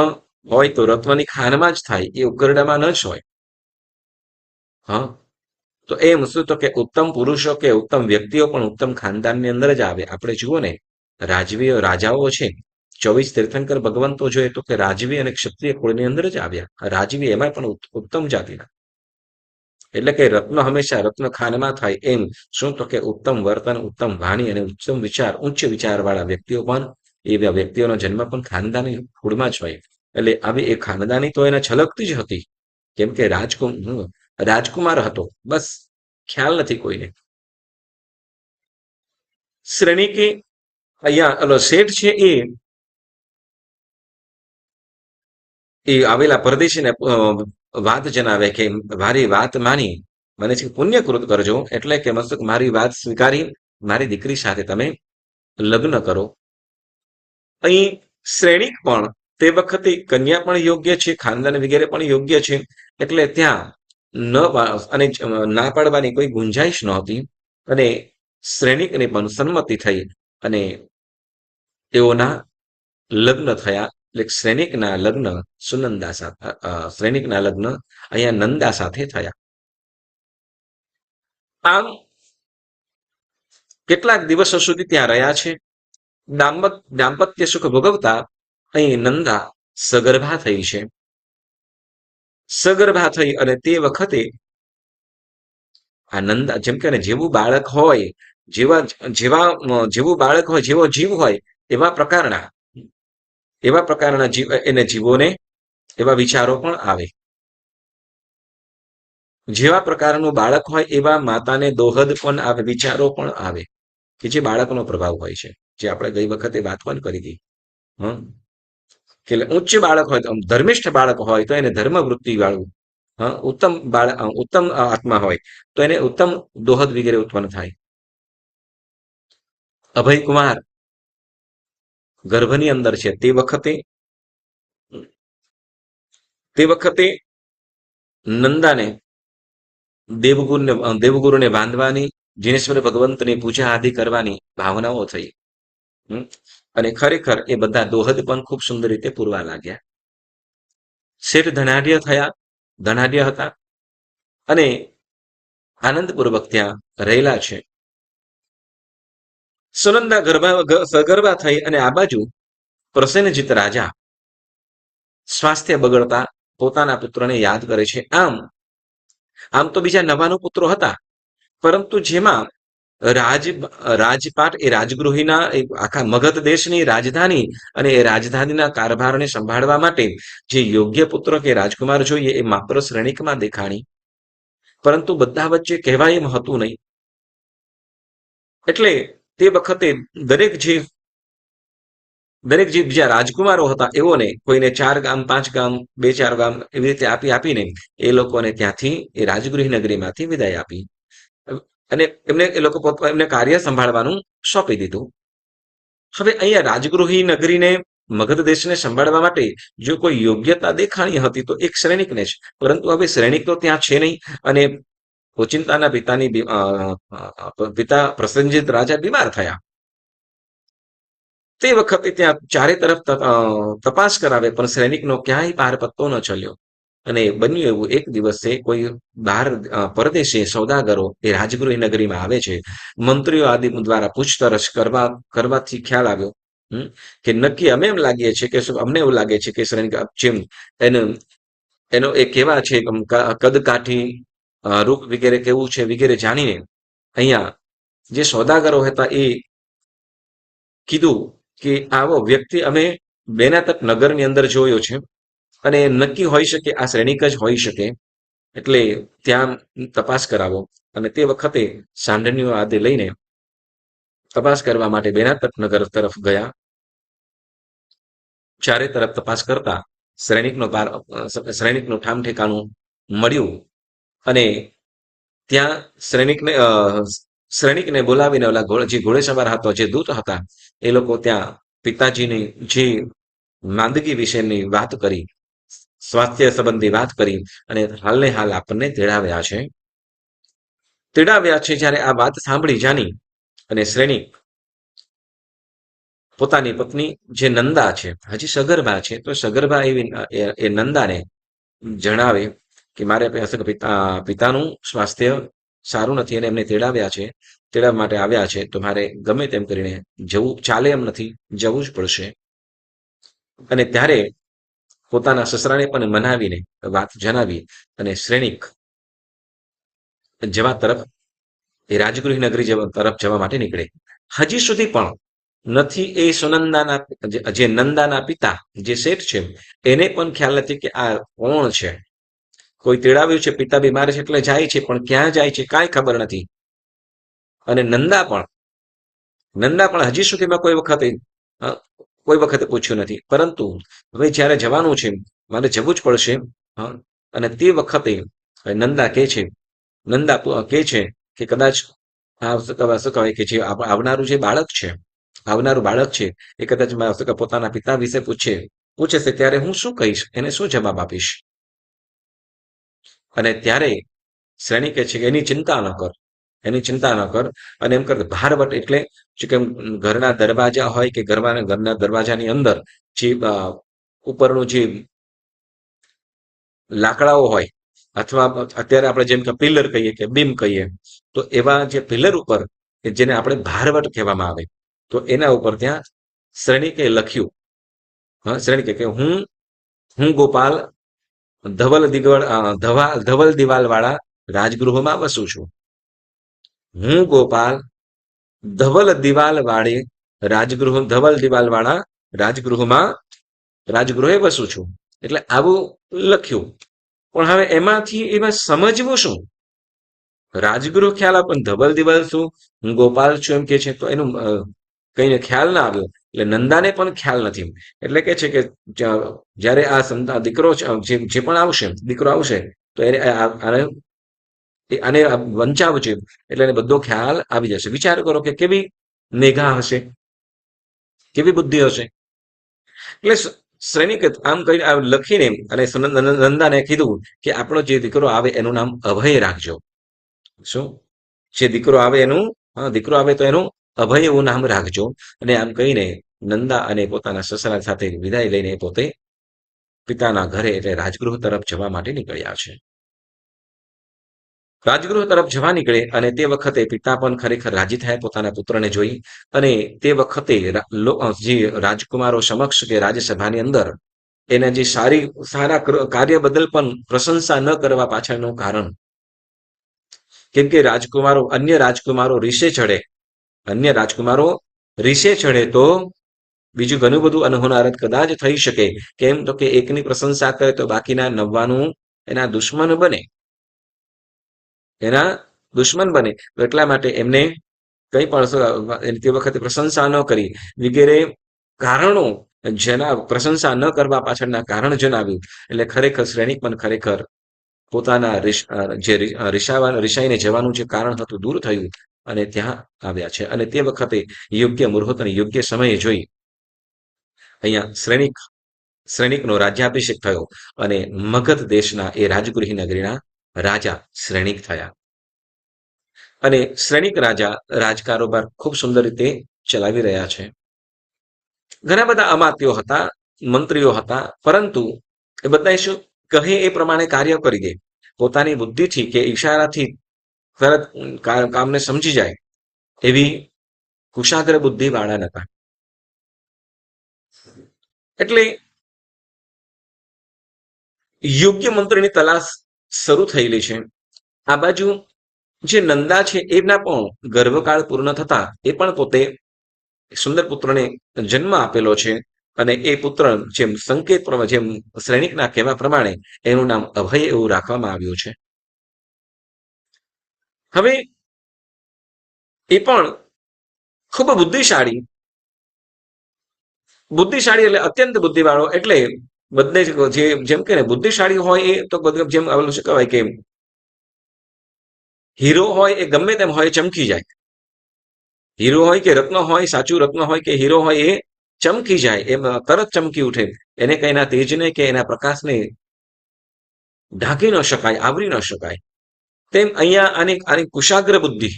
હોય તો રત્નની ખાનમાં જ થાય, એ ઉકરડામાં ન જ હોય. તો એમ શું તો કે ઉત્તમ પુરુષો કે ઉત્તમ વ્યક્તિઓ પણ ઉત્તમ ખાનદાનની અંદર જ આવે. આપણે જુઓ ને, રાજવીય રાજાઓ છે, 24 તીર્થંકર ભગવંતો જોઈએ તો કે રાજવી અને ક્ષત્રિય કુળની અંદર જ આવ્યા. રાજવી એમાં પણ ઉત્તમ જાતિના. એટલે કે રત્ન હંમેશા રત્ન ખાનમાં થાય. એમ શું તો કે ઉત્તમ વર્તન, ઉત્તમ વાણી અને ઉત્તમ વિચાર, ઉચ્ચ વિચારવાળા વ્યક્તિઓ પણ, એવા વ્યક્તિઓનો જન્મ પણ ખાનદાની કુળમાં જ હોય. એટલે આવી એ ખાનદાની તો એને છલકતી જ હતી, કેમ કે રાજકુમાર હતો, બસ ખ્યાલ નથી કોઈને. શ્રેણિકે અહીંયા શેઠ છે એ આવેલા પરદેશીને વાત જણાવે કે મારી વાત માની મને છે પુણ્યકૃત કરજો, એટલે કે મારી વાત સ્વીકારી મારી દીકરી સાથે તમે લગ્ન કરો. અહીં શ્રેણિક પણ તે વખતે કન્યા પણ યોગ્ય છે, ખાનદાન વગેરે પણ યોગ્ય છે, એટલે ત્યાં અને ના પાડવાની કોઈ ગુંજાઈશ નહોતી. અને શ્રેણિકને પણ સંમતિ થઈ અને તેઓના લગ્ન થયા. એટલે શ્રેણિકના લગ્ન સુનંદા સાથે, શ્રેણિકના લગ્ન અહીંયા નંદા સાથે થયા. આમ કેટલાક દિવસો સુધી ત્યાં રહ્યા છે. દાંપત્ય સુખ ભોગવતા અહીં નંદા સગર્ભા થઈ છે. સગર્ભા થઈ અને તે વખતે આ નંદા, જેમ કે જેવું બાળક હોય, જેવું બાળક હોય, જેવો જીવ હોય, એવા પ્રકારના જીવોને એવા વિચારો પણ આવે. જેવા પ્રકારનું બાળક હોય એવા માતાને દોહદ પણ આવે, વિચારો પણ આવે કે જે બાળકનો પ્રભાવ હોય છે, જે આપણે ગઈ વખતે વાત પણ કરી હતી. હમ કે ઉચ્ચ બાળક હોય તો ધર્મિષ્ઠ બાળક હોય તો એને ધર્મ વૃત્તિ વાળું, ઉત્તમ બાળક, ઉત્તમ આત્મા હોય તો એને ઉત્તમ દોહદ વગેરે ઉત્પન્ન થાય. અભય કુમાર ગર્ભની અંદર છે તે વખતે નંદાને દેવગુરુને બાંધવાની, જીનેશ્વર ભગવંતની પૂજા આદિ કરવાની ભાવનાઓ થઈ. અને ખરેખર એ બધા દોહદ પણ ખૂબ સુંદર રીતે પૂરવા લાગ્યા. શેઠ ધનાઢ્ય હતા અને આનંદપૂર્વક ત્યાં રહેલા છે. સુનંદા સગર્ભા થઈ અને આ બાજુ પ્રસેનજીત રાજા સ્વાસ્થ્ય બગડતા પોતાના પુત્રને યાદ કરે છે. આમ તો બીજા 99 પુત્રો હતા, પરંતુ જેમાં રાજપાટ એ રાજગૃહીના આખા મગધ દેશની રાજધાની અને એ રાજધાનીના કારભારને સંભાળવા માટે જે યોગ્ય પુત્ર કે રાજકુમાર જોઈએ એ માત્ર શ્રેણિકમાં દેખાણી, પરંતુ બધા વચ્ચે કહેવાય એમ હતું નહીં. એટલે તે વખતે દરેક જે બીજા રાજકુમારો હતા એઓને કોઈને 4 ગામ 5 ગામ 2-4 ગામ એવી રીતે આપીને એ લોકોને ત્યાંથી એ રાજગૃહ નગરીમાંથી વિદાય આપી અને એમને કાર્ય સંભાળવાનું સોંપી દીધું. હવે અહીંયા રાજગૃહી નગરીને મગધ દેશને સંભાળવા માટે જો કોઈ યોગ્યતા દેખાણી હતી તો એક શ્રેણિકને જ, પરંતુ હવે શ્રેણિક તો ત્યાં છે નહીં અને ઓચિંતાના પિતા પ્રસેનજીત રાજા બીમાર થયા. તે વખતે ત્યાં ચારે તરફ તપાસ કરાવે પણ શ્રેણિકનો ક્યાંય પાર પત્તો ન ચલ્યો. અને બન્યું એવું, એક દિવસે કોઈ બહાર પરદેશી સોદાગરો એ રાજગૃહ નગરીમાં આવે છે. મંત્રીઓ આદિ દ્વારા પૂછતરછ કરવાથી ખ્યાલ આવ્યો કે નક્કી અમને એવું લાગે છે કે શ્રેણિક જેમ એનો એ કેવા છે, કદ કાઠી, રૂપ વગેરે કેવું છે વગેરે જાણીને અહીંયા જે સોદાગરો હતા એ કીધું કે આવો વ્યક્તિ અમે બેનાતક નગરની અંદર જોયો છે અને નક્કી હોઈ શકે આ શ્રેણિક જ હોઈ શકે, એટલે ત્યાં તપાસ કરાવો. અને તે વખતે સાંઢણીઓ આદિ લઈને તપાસ કરવા માટે બેનાતક નગર તરફ ગયા. ચારે તરફ તપાસ કરતા શ્રેણિકનું ઠામ ઠેકાણું મળ્યું અને ત્યાં શ્રેણિકને બોલાવીને ઓલા જે ઘોડેસવાર હતો, જે દૂત હતા, એ લોકો ત્યાં પિતાજીની જે માંદગી વિશેની વાત કરી, સ્વાસ્થ્ય સંબંધી વાત કરી અને હાલને હાલ આપણને તેડાવ્યા છે. જ્યારે આ વાત સાંભળી જાની અને શ્રેણિક પોતાની પત્ની જે નંદા છે, હજી સગર્ભા છે, તો સગર્ભા એવી એ નંદાને જણાવે કે મારે પિતાનું સ્વાસ્થ્ય સારું નથી અને એમને તેડાવવા માટે આવ્યા છે, તો મારે ગમે તેમ કરીને જવું, ચાલે એમ નથી, જવું જ પડશે. અને ત્યારે પોતાના સસરાને પણ મનાવીને વાત જણાવી અને શ્રેણિક જવા તરફ એ રાજગૃહ નગરી તરફ જવા માટે નીકળે. હજી સુધી પણ નથી એ સુનંદાના જે નંદાના પિતા જે શેઠ છે એને પણ ખ્યાલ નથી કે આ કોણ છે. કોઈ તેડાવ્યું છે, પિતા બીમાર છે એટલે જાય છે, પણ ક્યાં જાય છે કાંઈ ખબર નથી. અને નંદા પણ હજી સુધીમાં કોઈ વખતે પૂછ્યું નથી, પરંતુ હવે જ્યારે જવાનું છે મારે જવું જ પડશે. અને તે વખતે નંદા કહે છે કે કદાચ શું કહેવાય કે જે આવનારું બાળક છે એ કદાચ પોતાના પિતા વિશે પૂછે છે, ત્યારે હું શું કહીશ, એને શું જવાબ આપીશ. અને ત્યારે શ્રેણી કહે છે કે એની ચિંતા ન કર અને એમ કર ભારવટ એટલે કે ઘરના દરવાજા હોય કે ઘરના દરવાજાની અંદર જે ઉપરનું જે લાકડાઓ હોય અથવા અત્યારે આપણે જેમ કે પિલર કહીએ કે બીમ કહીએ, તો એવા જે પિલર ઉપર જેને આપણે ભારવટ કહેવામાં આવે, તો એના ઉપર ત્યાં શ્રેણિકે લખ્યું, શ્રેણિકે કે હું ગોપાલ ધવલ દિવાલ વાળા રાજગૃહમાં વસું છું. હું ગોપાલ ધવલ દિવાલ વાળા રાજગૃહે વસું છું. એટલે આવું લખ્યું. પણ હવે એમાંથી એમાં સમજવું શું? રાજગૃહ ખ્યાલ આપણને ધવલ દિવાલ શું, હું ગોપાલ છું એમ કે છે, તો એનું કઈને ખ્યાલ ના આવ્યો. એટલે નંદાને પણ ખ્યાલ નથી. એટલે કે છે કે જ્યારે આ દીકરો જે પણ આવશે, દીકરો આવશે, તો એને આને વંચાવજે, એટલે એને બધો ખ્યાલ આવી જશે. વિચાર કરો કે કેવી મેઘા હશે, કેવી બુદ્ધિ હશે. એટલે શ્રેણિક આમ કઈ લખીને અને નંદાને કીધું કે આપણો જે દીકરો આવે એનું નામ અભય રાખજો. શું? જે દીકરો આવે એનું, દીકરો આવે તો એનું અભય એવું નામ રાખજો. અને આમ કહીને નંદા અને પોતાના સસરા સાથે વિદાય લઈને પોતે પિતાના ઘરે એટલે રાજગૃહ તરફ જવા માટે નીકળ્યા છે. રાજગૃહ તરફ જવા નીકળે અને તે વખતે પિતા પણ ખરેખર રાજી થયા પોતાના પુત્રને જોઈ. અને તે વખતે જે રાજકુમારો સમક્ષ કે રાજ્યસભાની અંદર એના જે સારા કાર્ય બદલ પણ પ્રશંસા ન કરવા પાછળનું કારણ, કેમ કે અન્ય રાજકુમારો રીસે ચડે તો બીજું ઘણું બધું અનહોનારત કદાચ થઈ શકે. કેમ તો કે એકની પ્રશંસા કરે તો બાકીના 99 એના દુશ્મન બને. એટલા માટે એમને કંઈ પણ તે વખતે પ્રશંસા ન કરી વગેરે કારણો પ્રશંસા ન કરવા પાછળના કારણ જણાવ્યું. એટલે ખરેખર શ્રેણિક પણ ખરેખર પોતાના જે રિસાઈને જવાનું જે કારણ હતું દૂર થયું અને ત્યાં આવ્યા છે. અને તે વખતે યોગ્ય મુહૂર્ત અને યોગ્ય સમયે જોઈ અહીંયા શ્રેણિકનો રાજ્યાભિષેક થયો અને મગધ દેશના એ રાજગૃહી નગરીના રાજા શ્રેણિક થયા. અને શ્રેણિક રાજા રાજકારોબાર ખૂબ સુંદર રીતે ચલાવી રહ્યા છે. ઘણા બધા અમાત્યો હતા, મંત્રીઓ હતા, પરંતુ એ બધા શું કહે એ પ્રમાણે કાર્ય કરી દે. પોતાની બુદ્ધિથી કે ઈશારાથી તરત કામને સમજી જાય એવી કુશાગ્ર બુદ્ધિ વાળા નતા. એટલે યોગ્ય મંત્રીની તલાશ શરૂ થયેલી છે. આ બાજુ જે નંદા છે એના પણ ગર્ભકાળ પૂર્ણ થતા એ પણ પોતે સુંદર પુત્રને જન્મ આપેલો છે. અને એ પુત્ર જેમ સંકેત જેમ શ્રેણિકના કહેવા પ્રમાણે એનું નામ અભય એવું રાખવામાં આવ્યું છે. હવે એ પણ ખૂબ બુદ્ધિશાળી એટલે અત્યંત બુદ્ધિવાળો. એટલે બધે જેમ કે બુદ્ધિશાળી હોય એ તો જેમ આવેલું શું કહેવાય કે હીરો હોય એ ગમે તેમ હોય ચમકી જાય. હીરો હોય કે રત્ન હોય, સાચું રત્ન હોય કે હીરો હોય, એ ચમકી જાય, એમ તરત ચમકી ઉઠે. એને કઈ એના તેજને કે એના પ્રકાશને ઢાંકી ન શકાય, આવરી ન શકાય. તેમ અહીંયા આની કુશાગ્ર બુદ્ધિ.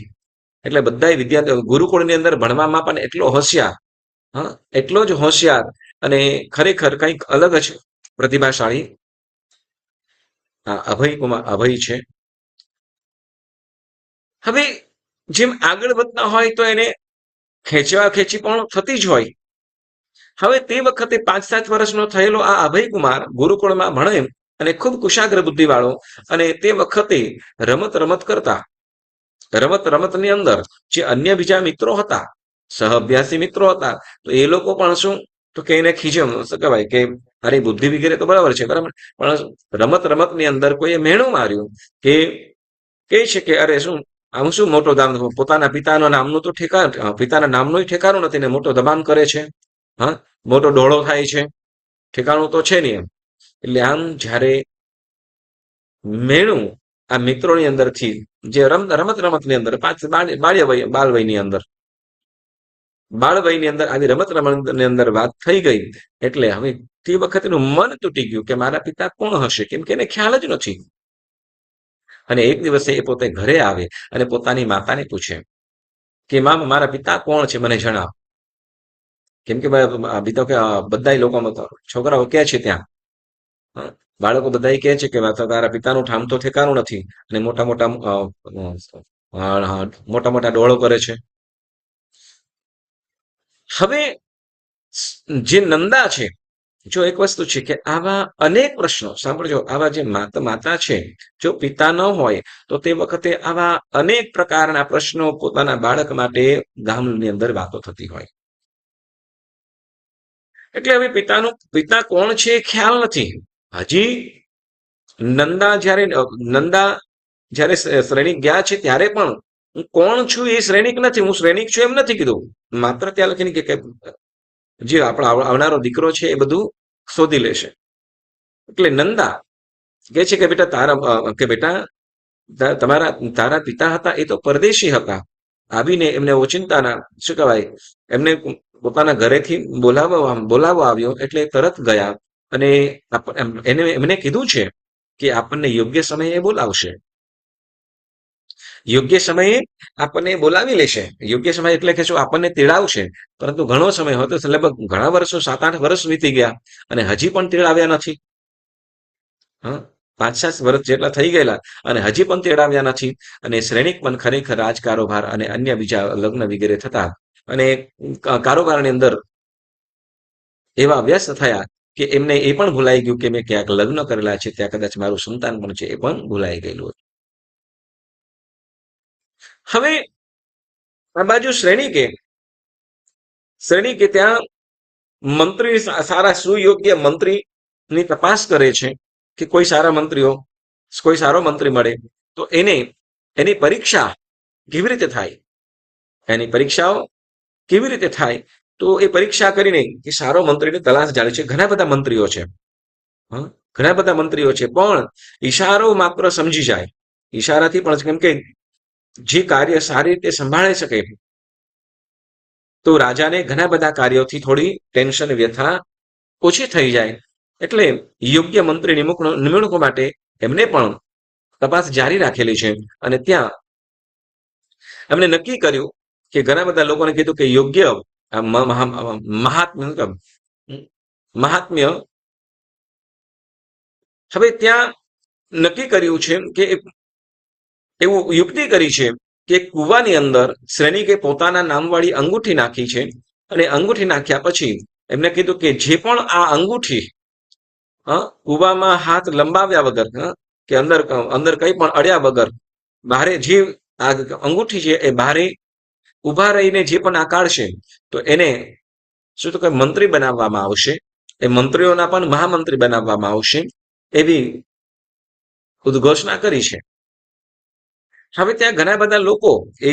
એટલે બધા વિદ્યાર્થીઓ ગુરુકુળની અંદર ભણવામાં પણ એટલો જ હોશિયાર અને ખરેખર કંઈક અલગ જ પ્રતિભાશાળી અભય છે. હવે જેમ આગળ વધતા હોય તો એને ખેંચી પણ થતી જ હોય. હવે તે વખતે 5-7 વર્ષનો થયેલો આ અભયકુમાર ગુરુકુળમાં ભણે અને ખૂબ કુશાગ્ર બુદ્ધિવાળો. અને તે વખતે રમતની અંદર જે અન્ય બીજા મિત્રો હતા, સહઅભ્યાસી મિત્રો હતા, તો એ લોકો પણ શું તો કે એને શું કહેવાય કે અરે બુદ્ધિ વગેરે તો બરાબર છે, બરાબર, પણ રમતની અંદર કોઈએ મેણું માર્યું કે કહે છે કે અરે શું આમ શું મોટો પોતાના પિતાના નામનું ઠેકાણું નથી ને મોટો દબાણ કરે છે. મોટો ડોળો થાય છે, ઠેકાણું તો છે નહીં એમ. એટલે આમ જ્યારે મેણું આ મિત્રોની અંદરથી જે રમતની અંદર બાળવયની અંદર આવી રમતની અંદર વાત થઈ ગઈ. એટલે હવે તે વખતનું મન તૂટી ગયું કે મારા પિતા કોણ હશે, કેમ કે એને ખ્યાલ જ નથી. અને એક દિવસે એ પોતે ઘરે આવે અને પોતાની માતાને પૂછે કે મારા પિતા કોણ છે, મને જણાવ. કેમ કે બધા લોકો છોકરાઓ કે છે ત્યાં બાળકો બધા કહે છે કે તારા પિતાનું ઠામ તો ઠેકાણું નથી અને મોટા મોટા ડોળો કરે છે. હવે જે નંદા છે, જો એક વસ્તુ છે કે આવા અનેક પ્રશ્નો સાંભળજો, આવા જે માતા છે, જો પિતા ન હોય તો તે વખતે આવા અનેક પ્રકારના પ્રશ્નો પોતાના બાળક માટે ગામની અંદર વાતો થતી હોય. એટલે હવે પિતા કોણ છે એ ખ્યાલ નથી. હજી નંદા જ્યારે શ્રેણિક ગયા છે ત્યારે પણ હું કોણ છું એ શ્રેણિક નથી, હું શ્રેણિક છું એમ નથી કીધું. માત્ર ત્યાં લખીને કે જે આપણો આવનારો દીકરો છે એ બધું શોધી લેશે. એટલે નંદા કહે છે કે બેટા તારા પિતા હતા એ તો પરદેશી હતા. આવીને એમને ઓચિંતાના શું કહેવાય, એમને પોતાના ઘરેથી બોલાવવા આવ્યો એટલે તરત ગયા. અને એમને કીધું છે કે આપણને યોગ્ય સમયે બોલાવશે, યોગ્ય સમયે આપણને બોલાવી લેશે. યોગ્ય સમય એટલે કે શું આપણને તેડાવશે. પરંતુ ઘણો સમય હતો, લગભગ ઘણા વર્ષો, 7-8 વર્ષ વીતી ગયા અને હજી પણ તેડાવ્યા નથી. હા, 5-7 વર્ષ જેટલા થઈ ગયેલા અને હજી પણ તેડાવ્યા નથી. અને શ્રેણિક પણ ખરેખર રાજકારોબાર અને અન્ય બીજા લગ્ન વગેરે થતા અને કારોબારની અંદર એવા વ્યસ્ત થયા કે એમને એ પણ ભૂલાઈ ગયું કે મેં ક્યાંક લગ્ન કરેલા છે, ત્યાં કદાચ મારું સંતાન પણ છે, એ પણ ભૂલાઈ ગયેલું હતું. હવે આ બાજુ શ્રેણિકે ત્યાં મંત્રી, સારા સુયોગ્ય મંત્રીની તપાસ કરે છે કે કોઈ સારો મંત્રી મળે તો એની પરીક્ષા કેવી રીતે થાય, એની પરીક્ષાઓ કેવી રીતે થાય. તો એ પરીક્ષા કરીને એ સારો મંત્રીની તલાશ જાણે છે. ઘણા બધા મંત્રીઓ છે, ઘણા બધા મંત્રીઓ છે, પણ ઈશારો માત્ર સમજી જાય. ઈશારાથી પણ, કેમ કે જે કાર્ય સારી રીતે સંભાળી શકે તો રાજાને ઘણા બધા કાર્યોથી થોડી ટેન્શન, વ્યથા ઓછી થઈ જાય. એટલે યોગ્ય મંત્રી નિમણૂક માટે એમને પણ તપાસ જારી રાખેલી છે. અને ત્યાં એમને નક્કી કર્યું કે ઘણા બધા લોકોને કીધું કે યોગ્ય મહાત્મ્ય. હવે ત્યાં નક્કી કર્યું છે કે એવું યુક્તિ કરી છે કે કુવાની અંદર શ્રેણિકે પોતાના નામવાળી અંગૂઠી નાખી છે. અને અંગૂઠી નાખ્યા પછી એમને કીધું કે જે પણ આ અંગૂઠી કુવામાં હાથ લંબાવ્યા વગર કે અંદર કંઈ પણ અડ્યા વગર બારે જે આ અંગૂઠી છે એ બારે ઉભા રહીને જે પણ આ કાઢશે તો એને શું તો કે મંત્રી બનાવવામાં આવશે. એ મંત્રીઓના પણ મહામંત્રી બનાવવામાં આવશે, એવી ઉદ્ઘોષણા કરી છે. હવે ત્યાં ઘણા બધા લોકો એ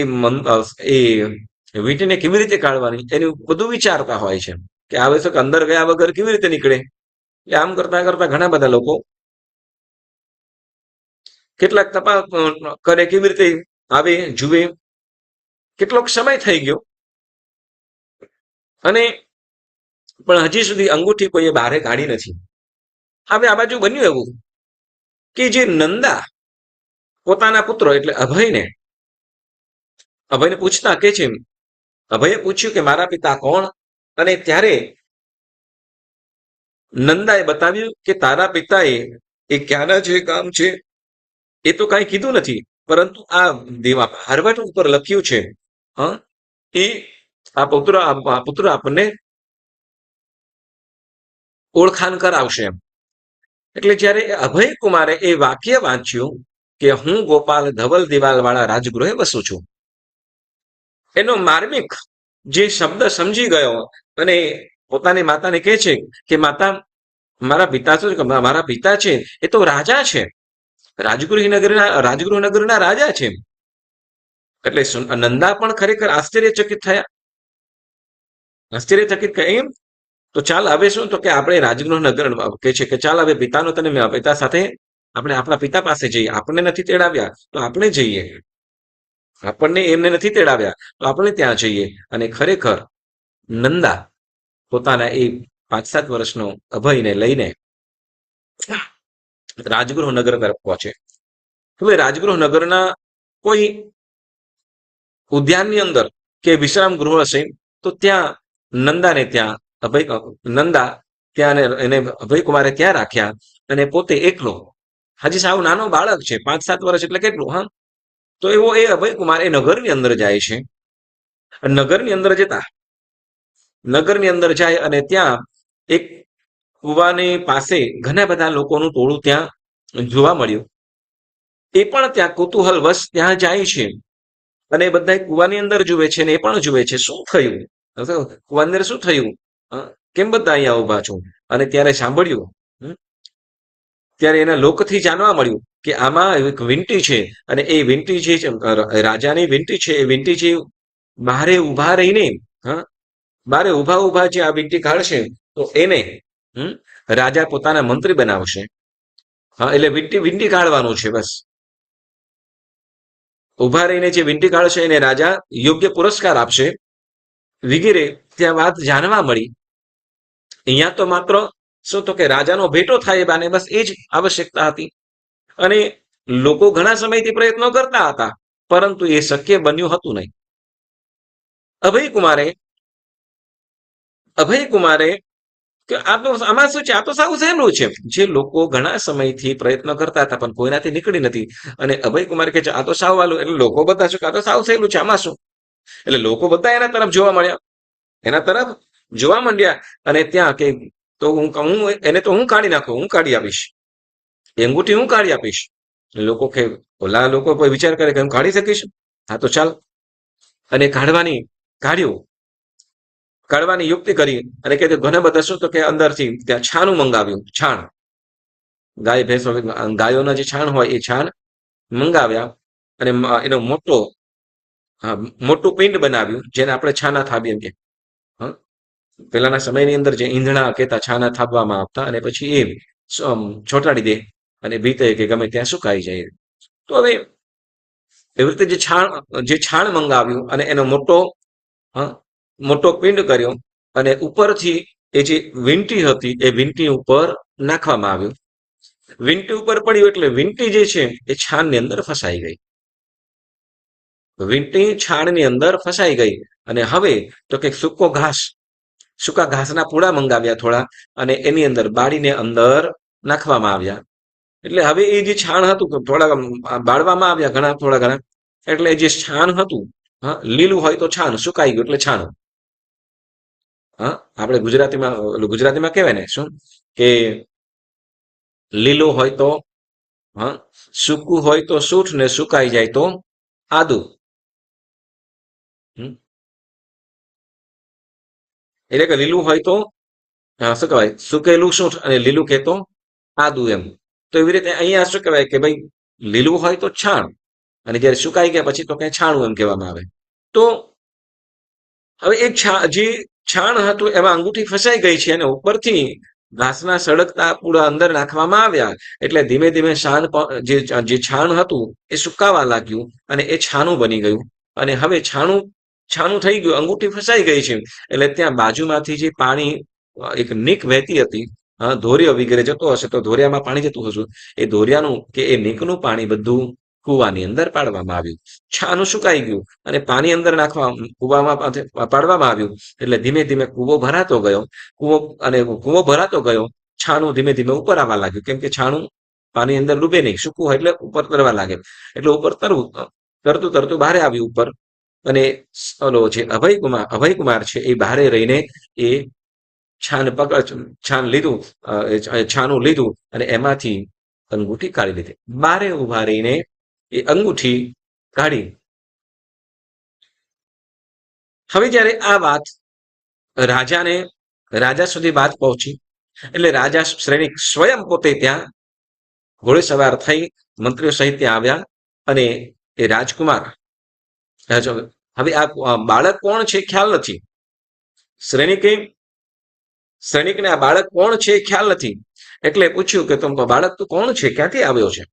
વીંટીને કેવી રીતે કાઢવાની એનું બધું વિચારતા હોય છે કે આવે છે કે અંદર ગયા વગર કેવી રીતે નીકળે. આમ કરતા કરતા ઘણા બધા લોકો કેટલાક તપાસ કરે, કેવી રીતે આવે જુએ. કેટલોક સમય થઈ ગયો અને પણ હજી સુધી અંગૂઠી કોઈએ બહારે કાઢી નથી. હવે આ બાજુ બન્યું એવું કે જે નંદા પોતાના પુત્ર એટલે અભયને પૂછતા કે છે, અભયે પૂછ્યું કે મારા પિતા કોણ. અને ત્યારે નંદાએ બતાવ્યું કે તારા પિતાએ એ ક્યાંના જે કામ છે એ તો કાંઈ કીધું નથી, પરંતુ આ હારવટ ઉપર લખ્યું છે એ આ પુત્ર આપણને ઓળખાણ કરાવશે. એટલે જ્યારે અભય કુમારે એ વાક્ય વાંચ્યું કે હું ગોપાલ ધવલ દિવાલ વાળા રાજગૃહે વસું છું, એનો માર્મિક જે શબ્દ સમજી ગયો અને પોતાની માતાને કહે છે કે માતા, મારા પિતા છે એ તો રાજા છે, રાજગૃહ નગરના રાજા છે. એટલે નંદા પણ ખરેખર આશ્ચર્યચકિત થયા. એમ તો ચાલ હવે શું, તો કે આપણે રાજગૃહ નગર કે છે કે ચાલ હવે પિતા સાથે આપણે આપણા પિતા પાસે જઈએ. આપણને નથી તેડાવ્યા તો આપણે જઈએ, આપણને એમને નથી તેડાવ્યા તો આપણે ત્યાં જઈએ. અને ખરેખર નંદા પોતાના એ 5-7 વર્ષનો અભયને લઈને રાજગૃહ નગર તરફ પહોંચે. હવે રાજગૃહ નગરના કોઈ ઉદ્યાનની અંદર કે વિશ્રામ ગૃહ હશે તો ત્યાં નંદા ત્યાં એને અભય કુમારે ત્યાં રાખ્યા. અને પોતે એકલો, હજી સાવ નાનો બાળક છે, 5-7 વર્ષ એટલે કેટલું, તો એવો એ અભય કુમાર એ નગરની અંદર જાય છે. નગરની અંદર જાય અને ત્યાં એક કુવાની પાસે ઘણા બધા લોકોનું ટોળું ત્યાં જોવા મળ્યું. એ પણ ત્યાં કુતૂહલવશ ત્યાં જાય છે અને બધા કુવાની અંદર જુએ છે ને એ પણ જુએ છે શું થયું, કુવાની અંદર શું થયું, કેમ બધા અહીંયા ઉભા છો. અને ત્યારે સાંભળ્યું ત્યારે એના લોકથી જાણવા મળ્યું કે આમાં એક વીંટી છે અને એ વીંટી જે રાજાની વીંટી છે એ વીંટી જે બારે ઉભા રહીને, હા, બારે ઉભા ઉભા જે આ વીંટી કાઢશે તો એને હમ, રાજા પોતાના મંત્રી બનાવશે. હા, એટલે વીંટી વીંટી કાઢવાનું છે બસ. ઉભા રહીને જે વીંટી કાઢશે એને રાજા યોગ્ય પુરસ્કાર આપશે વગેરે ત્યાં વાત જાણવા મળી. અહીંયા તો માત્ર શું તો કે રાજાનો ભેટો થાય બાને, બસ એ જ આવશ્યકતા હતી. અને લોકો ઘણા સમયથી પ્રયત્નો કરતા હતા, પરંતુ એ શક્ય બન્યું હતું નહીં. અભયકુમારે અભયકુમારે કે આ તો આમાં શું છે, આ તો સાવ સહેલું છે. જે લોકો ઘણા સમયથી પ્રયત્ન કરતા હતા પણ કોઈનાથી નીકળી નથી, અને અભયકુમાર કે આ તો સાવ વાલું, એટલે લોકો બધા શું કે આ તો સાવ સહેલું છે, આમાં શું. એટલે લોકો બધા એના તરફ જોવા મળ્યા, એના તરફ જોવા માંડ્યા. અને ત્યાં કે તો હું એને તો હું કાઢી નાખું, હું કાઢી આપીશ, એ અંગૂઠી હું કાઢી આપીશ. લોકો કે ઓલા લોકો કોઈ વિચાર કરે કે હું કાઢી શકીશ, હા તો ચાલ. અને કાઢવાની યુક્તિ કરી અને કે ઘણા બધા શું તો કે અંદરથી ત્યાં છાણું મંગાવ્યું, છાણ, ગાય ભેંસો ગાયોના જે છાણ હોય એ છાણ મંગાવ્યા. અને એનો મોટું પિંડ બનાવ્યું, જેને આપણે છાના થાબીએ કે. પેલાના સમયની અંદર જે ઈંધણા કહેતા, છાના થાપવામાં આવતા, અને પછી એ ચોંટાડી દે અને ભીતે કે ગમે ત્યાં સુકાઈ જાય. તો હવે એવી રીતે જે છાણ મંગાવ્યું અને એનો મોટો પિંડ કર્યો અને ઉપરથી એ જે વીંટી હતી એ વીંટી ઉપર નાખવામાં આવ્યું. વીંટી ઉપર પડ્યું એટલે વીંટી જે છે એ છાણની અંદર ફસાઈ ગઈ. વીંટી છાણની અંદર ફસાઈ ગઈ. અને હવે તો કે સૂકા ઘાસના પૂડા મંગાવ્યા થોડા, અને એની અંદર બાળીને અંદર નાખવામાં આવ્યા. એટલે હવે એ જે છાણ હતું થોડા બાળવામાં આવ્યા, થોડા ઘણા. એટલે જે છાણ હતું, હા, લીલું હોય તો છાણ, સુકાઈ ગયું એટલે છાણું. હા, આપણે ગુજરાતીમાં કહેવાય ને શું કે લીલું હોય તો હા, સૂકું હોય તો સૂઠ, ને સુકાઈ જાય તો આદુ. એટલે કે લીલું હોય તો શું કહેવાય, સુકેલું સૂંઠ, અને લીલું કે તો આદુ એમ. તો એવી રીતે અહીંયા શું કહેવાય કે ભાઈ લીલું હોય તો છાણ, અને જયારે સુકાઈ ગયા પછી તો કઈ છાણું એમ કહેવામાં આવે. તો હવે જે છાણ હતું એમાં અંગૂઠી ફસાઈ ગઈ છે, અને ઉપરથી ઘાસના સળગતા પૂડા અંદર નાખવામાં આવ્યા. એટલે ધીમે ધીમે જે છાણ હતું એ સુકાવા લાગ્યું અને એ છાણું બની ગયું. અને હવે છાણું થઈ ગયું, અંગૂઠી ફસાઈ ગઈ છે. એટલે ત્યાં બાજુમાંથી જે પાણી એક નીક વહેતી હતી, ધોરિયો વગેરે જતો હશે તો ધોરિયામાં પાણી જતું હશે, એ ધોરિયાનું કે એ નીકનું પાણી બધું કુવાની અંદર પાડવામાં આવ્યું. છાનું સુકાઈ ગયું અને પાણી અંદર કુવામાં પાડવામાં આવ્યું. એટલે ધીમે ધીમે કૂવો ભરાતો ગયો. છાણું ધીમે ધીમે ઉપર આવવા લાગ્યું, કેમ કે છાણું પાણી અંદર ડૂબે નહીં, સૂકું હોય એટલે ઉપર તરવા લાગે. એટલે ઉપર તરતું તરતું બહાર આવ્યું ઉપર. અને ઓલો જે અભયકુમાર છે એ બહારે રહીને એ છાનું લીધું અને એમાંથી અંગૂઠી કાઢી લીધી. બારે ઉભા રહીને એ અંગૂઠી કાઢી. હવે જયારે આ વાત રાજા સુધી વાત પહોંચી, એટલે રાજા શ્રેણિક સ્વયં પોતે ત્યાં ઘોડે સવાર થઈ મંત્રીઓ સહિત ત્યાં આવ્યા. અને એ રાજકુમાર, હવે આ બાળક કોણ છે ખ્યાલ નથી. શ્રેણિકને આ બાળક કોણ છે ખ્યાલ નથી. એટલે પૂછ્યું કે તું બાળક તું કોણ છે, ક્યાંથી આવ્યો છે,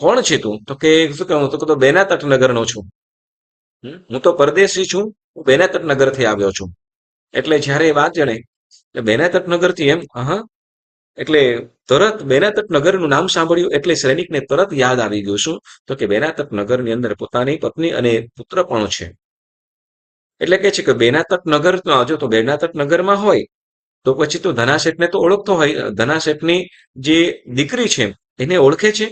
કોણ છે તું? તો કે શું કહું, તો બેનાતટ નગરનો છું, હું તો પરદેશી છું, હું બેનાતટ નગરથી આવ્યો છું. એટલે જયારે વાત જણે બેનાતટ નગરથી એમ, એટલે તરત બેનાતટ નગરનું નામ સાંભળ્યું એટલે સૈનિકને તરત યાદ આવી ગયું. શું તો કે બેનાતટ નગરની અંદર પોતાની પત્ની અને પુત્ર પણ છે. એટલે કે છે કે બેનાતટ નગર જો તો બેનાતટ નગરમાં હોય તો પછી તો ધનાશેઠને તો ઓળખતો હોય, ધનાશેઠની જે દીકરી છે એને ઓળખે છે.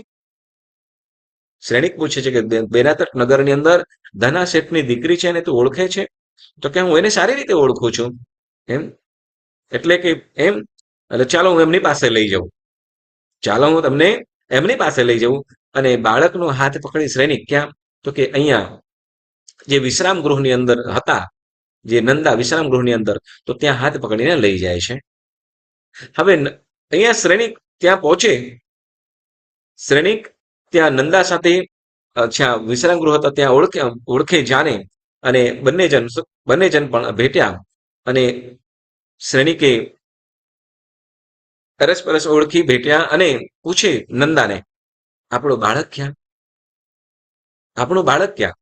સૈનિક પૂછે છે કે બેનાતટ નગરની અંદર ધનાશેઠની દીકરી છે અને તું ઓળખે છે? તો કે હું એને સારી રીતે ઓળખું છું એમ. એટલે કે એમ, એટલે ચાલો હું એમની પાસે લઈ જાઉં, ચાલો હું તમને એમની પાસે લઈ જાઉં. અને બાળકનો હાથ પકડી સૈનિક ક્યાં, તો કે અહીંયા જે વિશ્રામ ગૃહની અંદર હતા, જે નંદા વિશ્રામ ગૃહની અંદર, તો ત્યાં હાથ પકડીને લઈ જાય છે. હવે અહીંયા શ્રેણિક ત્યાં પહોંચે, શ્રેણિક ત્યાં નંદા સાથે જ્યાં વિશ્રામ ગૃહ હતા ત્યાં ઓળખે જાણે, અને બંને જણ પણ ભેટ્યા, અને શ્રેણિકે પરસ્પર ઓળખી ભેટ્યા અને પૂછે નંદાને, આપણું બાળક ક્યાં? આપણું બાળક ક્યાં?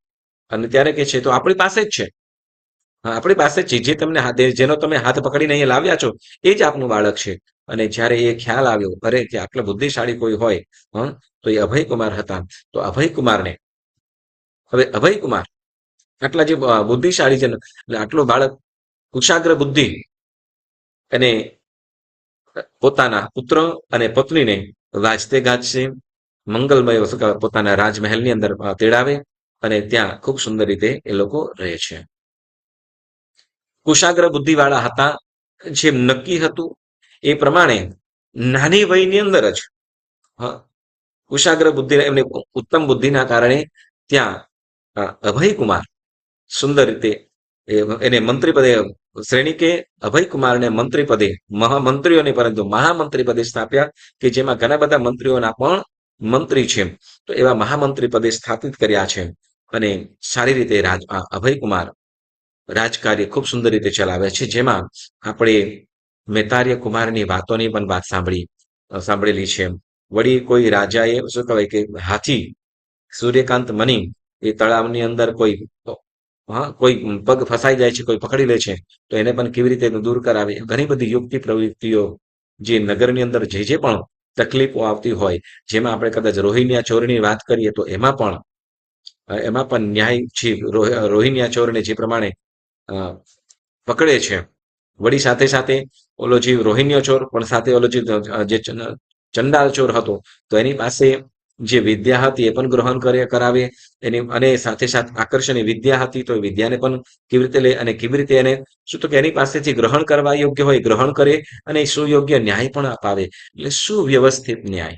અને ત્યારે કે છે, તો આપણી પાસે જ છે. હા, આપણી પાસે જ છે. જે તમને જેનો તમે હાથ પકડીને અહીંયા લાવ્યા છો એ જ આપનું બાળક છે. અને જ્યારે એ ખ્યાલ આવ્યો, અરે કે આટલા બુદ્ધિશાળી કોઈ હોય, તો એ અભયકુમાર હતા. તો અભયકુમારને, હવે અભયકુમાર આટલા જે બુદ્ધિશાળી છે, એટલે આટલો બાળક કુશાગ્ર બુદ્ધિ, અને પોતાના પુત્ર અને પત્નીને વાજતે ગાજશે મંગલમય પોતાના રાજમહેલની અંદર તેડાવે, અને ત્યાં ખૂબ સુંદર રીતે એ લોકો રહે છે. કુશાગ્ર બુદ્ધિવાળા હતા, જેમ નક્કી હતું એ પ્રમાણે નાની વયની અંદર જ કુશાગ્ર બુદ્ધિ, એમની ઉત્તમ બુદ્ધિના કારણે ત્યાં અભયકુમાર સુંદર રીતે એને મંત્રી પદે, શ્રેણિકે અભયકુમારને મંત્રી પદે, મહામંત્રીઓને પરંતુ મહામંત્રી પદે સ્થાપ્યા, કે જેમાં ઘણા બધા મંત્રીઓના પણ મંત્રી છે, તો એવા મહામંત્રી પદે સ્થાપિત કર્યા છે. અને સારી રીતે અભયકુમાર રાજકાર્ય ખૂબ સુંદર રીતે ચલાવે છે, જેમાં આપણે મેતાર્ય કુમારની વાતોની પણ વાત સાંભળેલી છે. વળી કોઈ રાજાએ શું કહેવાય કે હાથી સૂર્યકાંત મની એ તળાવની અંદર કોઈ પગ ફસાઈ જાય છે, કોઈ પકડી લે છે, તો એને પણ કેવી રીતે દૂર કરાવે, ઘણી બધી યુક્તિ પ્રવૃત્તિઓ જે નગરની અંદર જે પણ તકલીફો આવતી હોય, જેમાં આપણે કદાચ રોહિણ્યા ચોરની વાત કરીએ તો એમાં પણ ન્યાય છે. રોહિણ્યા ચોરને જે પ્રમાણે પકડે છે, વળી સાથે સાથે ઓલો જે રોહિણ્યો ચોર પણ સાથે ઓલો જે ચંડાલ ચોર હતો, તો એની પાસે જે વિદ્યા હતી એ પણ ગ્રહણ કરાવે, એની અને સાથે સાથે આકર્ષણની વિદ્યા હતી, તો એ વિદ્યાને પણ કેવી રીતે લે, અને કેવી રીતે એને શું તો કે એની પાસેથી ગ્રહણ કરવા યોગ્ય હોય ગ્રહણ કરે, અને સુયોગ્ય ન્યાય પણ અપાવે, એટલે સુવ્યવસ્થિત ન્યાય,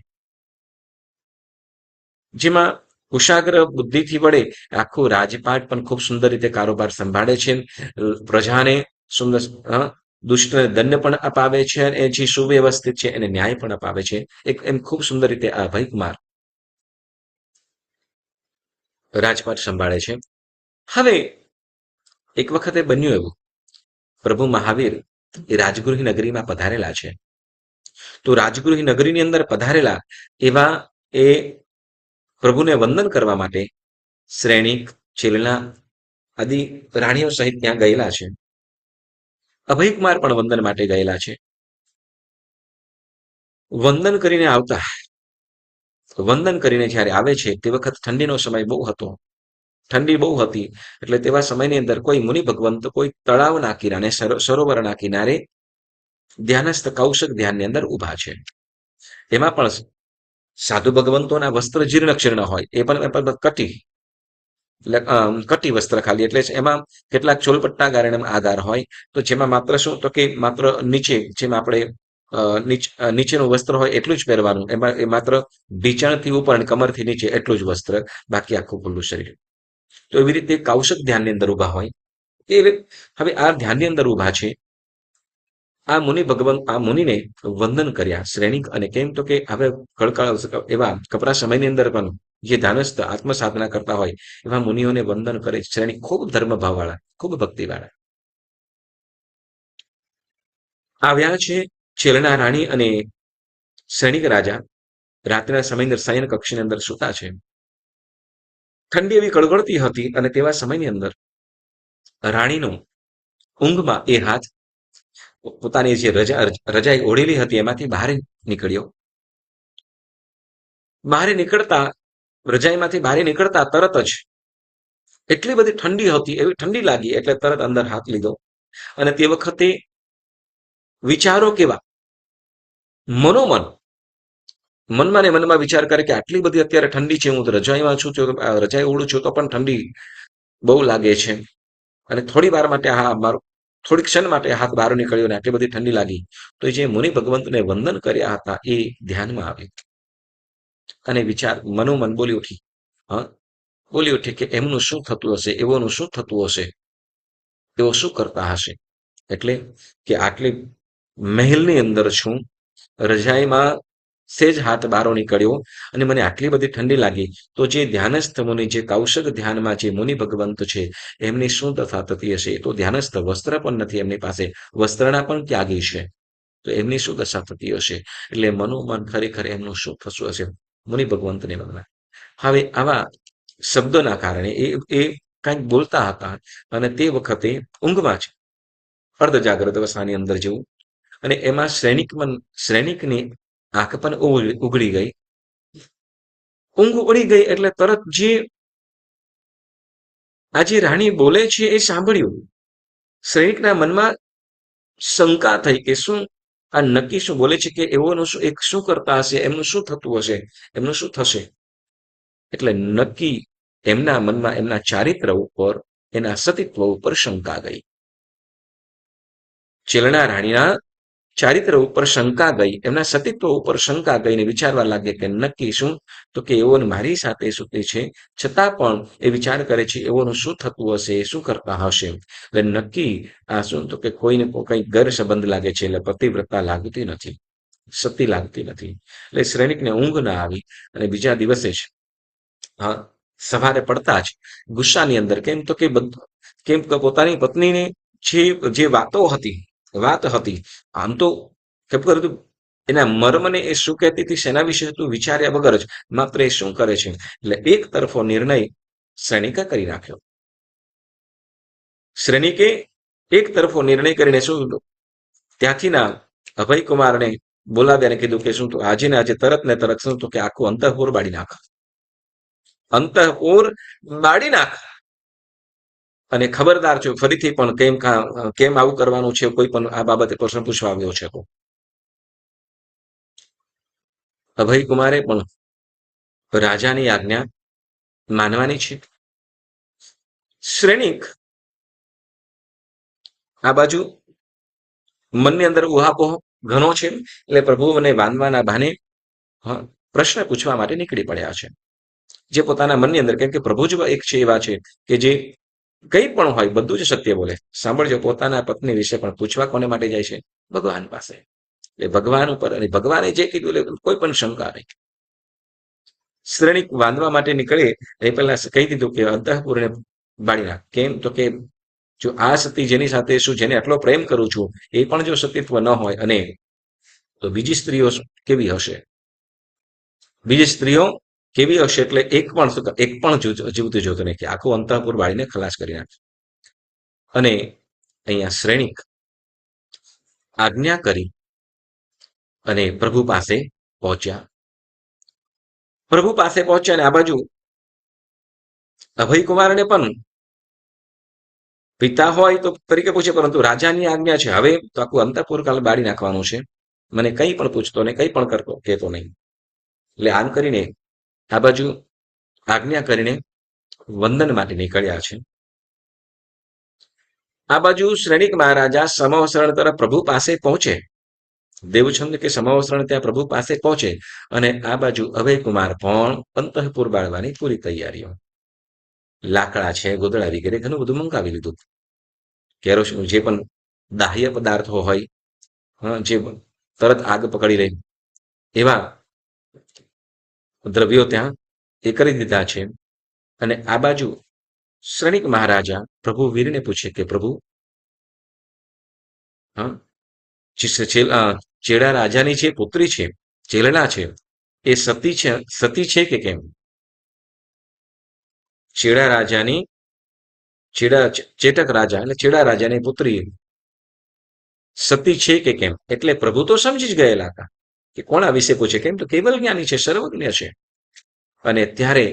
જેમાં કુશાગ્ર બુદ્ધિથી વડે આખું રાજપાટ પણ ખૂબ સુંદર રીતે કારોબાર સંભાળે છે. પ્રજાને સુંદર દુષ્ટને દંડ પણ અપાવે છે, અને જે સુવ્યવસ્થિત છે એને ન્યાય પણ અપાવે છે. એમ ખૂબ સુંદર રીતે આ અભયકુમાર રાજપાટ સંભાળે છે. હવે એક વખતે બન્યું એવું, પ્રભુ મહાવીર એ રાજગૃહ નગરીમાં પધારેલા છે. તો રાજગૃહ નગરીની અંદર પધારેલા એવા એ પ્રભુને વંદન કરવા માટે શ્રેણિક, ચેલના આદિ રાણીઓ સહિત ત્યાં ગયેલા છે. અભયકુમાર પણ વંદન માટે ગયેલા છે. વંદન કરીને જ્યારે આવે છે તે વખત ઠંડીનો સમય બહુ હતો, ઠંડી બહુ હતી, એટલે તેવા સમયની અંદર કોઈ મુનિ ભગવંત કોઈ તળાવના કિનારે, સરોવરના કિનારે ધ્યાનસ્થ કૌશક ધ્યાનની અંદર ઉભા છે. એમાં પણ સાધુ ભગવંતોના વસ્ત્ર જીર્ણ શીર્ણ હોય, એ પણ કટી વસ્ત્ર ખાલી, એટલે એમાં કેટલાક ચોલપટ્ટા ગારણ આધાર હોય, તો જેમાં માત્ર શું તો કે માત્ર નીચે, જેમ આપણે નીચેનું વસ્ત્ર હોય એટલું જ પહેરવાનું, એમાં એ માત્ર ઢીંચણથી ઉપર અને કમરથી નીચે એટલું જ વસ્ત્ર, બાકી આખું ખુલ્લું શરીર. તો એવી રીતે કૌશક ધ્યાનની અંદર ઉભા હોય. હવે આ ધ્યાનની અંદર ઉભા છે. આ મુનિને વંદન કર્યા શ્રેણિક, અને કેમ તો કે હવે એવા કપરા સમયની અંદર પણ જે ધ્યાનસ્થ આત્મ સાધના કરતા હોય એવા મુનિઓને વંદન કરે શ્રેણિક, ખૂબ ધર્મભાવ વાળા, ખૂબ ભક્તિ વાળા. આવ્યા છે છેલ્લા રાણી અને શ્રેણિક રાજા રાત્રિના સમયની અંદર શયન કક્ષની અંદર સૂતા છે. ઠંડી એવી કળગળતી હતી, અને તેવા સમયની અંદર રાણીનો ઊંઘમાં એ હાથ પોતાની જે રજાઈ ઓઢેલી હતી એમાંથી બહાર નીકળ્યો. રજાઈમાંથી બહાર નીકળતા તરત જ એટલી બધી ઠંડી હતી, એવી ઠંડી લાગી, એટલે તરત અંદર હાથ લીધો. અને તે વખતે વિચારો કેવા, મનમાં ને મનમાં વિચાર કરે કે આટલી બધી અત્યારે ઠંડી છે, હું તો રજાઈમાં છું, રજાઈ ઓઢું છું તો પણ ઠંડી બહુ લાગે છે, અને થોડી વાર માટે થોડી ક્ષણ માટે હાથ બહાર નીકળ્યો અને આટલી બધી ઠંડી લાગી, તો જે મુનિ ભગવંતને વંદન કર્યા હતા એ ધ્યાનમાં આવે, અને વિચાર મનોમન બોલી ઉઠી કે એમનું શું થતું હશે, એવોનું શું થતું હશે, તેઓ શું કરતા હશે. એટલે કે આટલી મહેલની અંદર છું, રજાઈમાં સેજ હાથ બારો નીકળ્યો અને મને આટલી બધી ઠંડી લાગી. તો જે ધ્યાનસ્થ મુનિ, જે કૌશલ ધ્યાનમાં જે મુનિ ભગવંત છે, એમની શું દશા થતી હશે? એ તો ધ્યાનસ્થ, વસ્ત્ર પણ નથી એમની પાસે, વસ્ત્રના પણ ત્યાગી છે. તો એમની શું દશા થતી હશે? એટલે મનોમન ખરેખર એમનું શું થતું હશે? મુનિ ભગવંતને મનમાં. હવે આવા શબ્દોના કારણે એ કંઈક બોલતા હતા અને તે વખતે ઊંઘમાં છે, અર્ધ જાગ્રત અવસ્થાની અંદર જેવું. અને એમાં શ્રેણિકની આંખ પણ ઉઘડી ગઈ. ઊંઘ ઉડી ગઈ એટલે તરત જે આ જે રાણી બોલે છે એ સાંભળ્યું. શ્રેણિકના મનમાં શંકા થઈ કે શું આ નક્કી શું બોલે છે, કે એવોનું શું, એક શું કરતા હશે, એમનું શું થતું હશે, એમનું શું થશે? એટલે નક્કી એમના મનમાં એમના ચારિત્ર ઉપર, એના સતીત્વ ઉપર શંકા ગઈ. ચેલણા રાણીના ચારિત્ર ઉપર શંકા ગઈ, એમના સતીત્વ ઉપર શંકા ગઈને વિચારવા લાગે કે નક્કી શું? તો કે એવો મારી સાથે સૂતી છે, છતાં પણ એ વિચાર કરે છે એવોનું શું થતું હશે, શું કરતા હશે? એટલે નક્કી આ શું? તો કે કોઈને કઈ ગેર સંબંધ લાગે છે, એટલે પતિવ્રતા લાગતી નથી, સતી લાગતી નથી. એટલે શ્રેણિકને ઊંઘ ના આવી અને બીજા દિવસે જ સવારે પડતા જ ગુસ્સાની અંદર, કેમ તો કે કેમ કે પોતાની પત્નીની જે વાત હતી, આમ તો ખબર હતું એના મર્મને, એ શું કહેતી હતી, સેના વિશે તું વિચાર્યા વગર જ માત્ર એ શું કરે છે. એટલે એક તરફો નિર્ણય શ્રેણિકે કરી નાખ્યો. શ્રેણિકે એક તરફો નિર્ણય કરીને શું, ત્યાંથી ના અભયકુમારને બોલાવ્યા અને કીધું કે શું તું આજે ને આજે તરત ને તરત શું, તો કે આખું અંતઃપુર બાળી નાખ, અંતઃપુર બાળી નાખ. અને ખબરદાર છો ફરીથી પણ કેમ આવું કરવાનું છે, કોઈ પણ આ બાબતે પ્રશ્ન પૂછવા આવ્યો છે તો. અભયકુમારે પણ રાજાની આજ્ઞા માનવાની છે. શ્રેણિક આ બાજુ મનની અંદર ઉહાપોહ ઘણો છે, એટલે પ્રભુને બાંધવાના બહાને પ્રશ્ન પૂછવા માટે નીકળી પડ્યા છે. જે પોતાના મનની અંદર, કેમ કે પ્રભુ જ એક છે એવા છે કે જે કંઈ પણ હોય બધું જ સત્ય બોલે. સાંભળજો, પોતાના પત્ની વિશે પણ પૂછવા કોને માટે જાય છે? ભગવાન પાસે. એટલે ભગવાન ઉપર, અને ભગવાને જે કીધું એટલે કોઈ પણ શંકા નહીં. શ્રેણિક બાંધવા માટે નીકળે એ પહેલા કહી દીધું કે અંતઃપુરને બાળી નાખ. કેમ તો કે જો આ સતી જેની સાથે શું, જેને આટલો પ્રેમ કરું છું, એ પણ જો સતીત્વ ન હોય, અને તો બીજી સ્ત્રીઓ કેવી હશે? બીજી સ્ત્રીઓ કેવી હશે? એટલે એક પણ જીવતું જોતું નહીં, કે આખું અંતઃપુર બાળીને ખલાસ કરી નાખે. અને અહીંયા શ્રેણિક આજ્ઞા કરી અને પ્રભુ પાસે પહોંચ્યા. પ્રભુ પાસે પહોંચ્યા અને આ બાજુ અભયકુમારને પણ પિતા હોય તો તરીકે પૂછે, પરંતુ રાજાની આજ્ઞા છે, હવે તો આખું અંતઃપુર કાલ બાળી નાખવાનું છે, મને કંઈ પણ પૂછતો નહીં, કંઈ પણ કરતો કહેતો નહીં. એટલે આમ કરીને આ બાજુ આજ્ઞા કરીને વંદન માટે નીકળ્યા છે. આ બાજુ શ્રેણિક મહારાજા સમવસરણ તરફ પ્રભુ પાસે પહોંચે, દેવછંદ કે સમવસરણ ત્યાં પ્રભુ પાસે પહોંચે, અને આ બાજુ અભયકુમાર પણ અંતઃપુર બાળવાની પૂરી તૈયારીઓ. લાકડા છે, ગોદડા વગેરે ઘણું બધું મંગાવી લીધું. કેરોસીન, જે પણ દાહ્ય પદાર્થો હોય, જે તરત આગ પકડી લે એવા દ્રવ્યો ત્યાં એ કરી દીધા છે. અને આ બાજુ શ્રેણિક મહારાજા પ્રભુ વીરને પૂછે કે પ્રભુ, ચેડા રાજાની જે પુત્રી છે, ચેલના છે, એ સતી છે કે કેમ? ચેટક રાજા એટલે ચેડા રાજાની પુત્રી સતી છે કે કેમ? એટલે પ્રભુ તો સમજી જ ગયેલા હતા કે કોના વિશે પૂછે, કેમ તો કેવલ જ્ઞાની છે, સર્વજ્ઞ છે. અને ત્યારે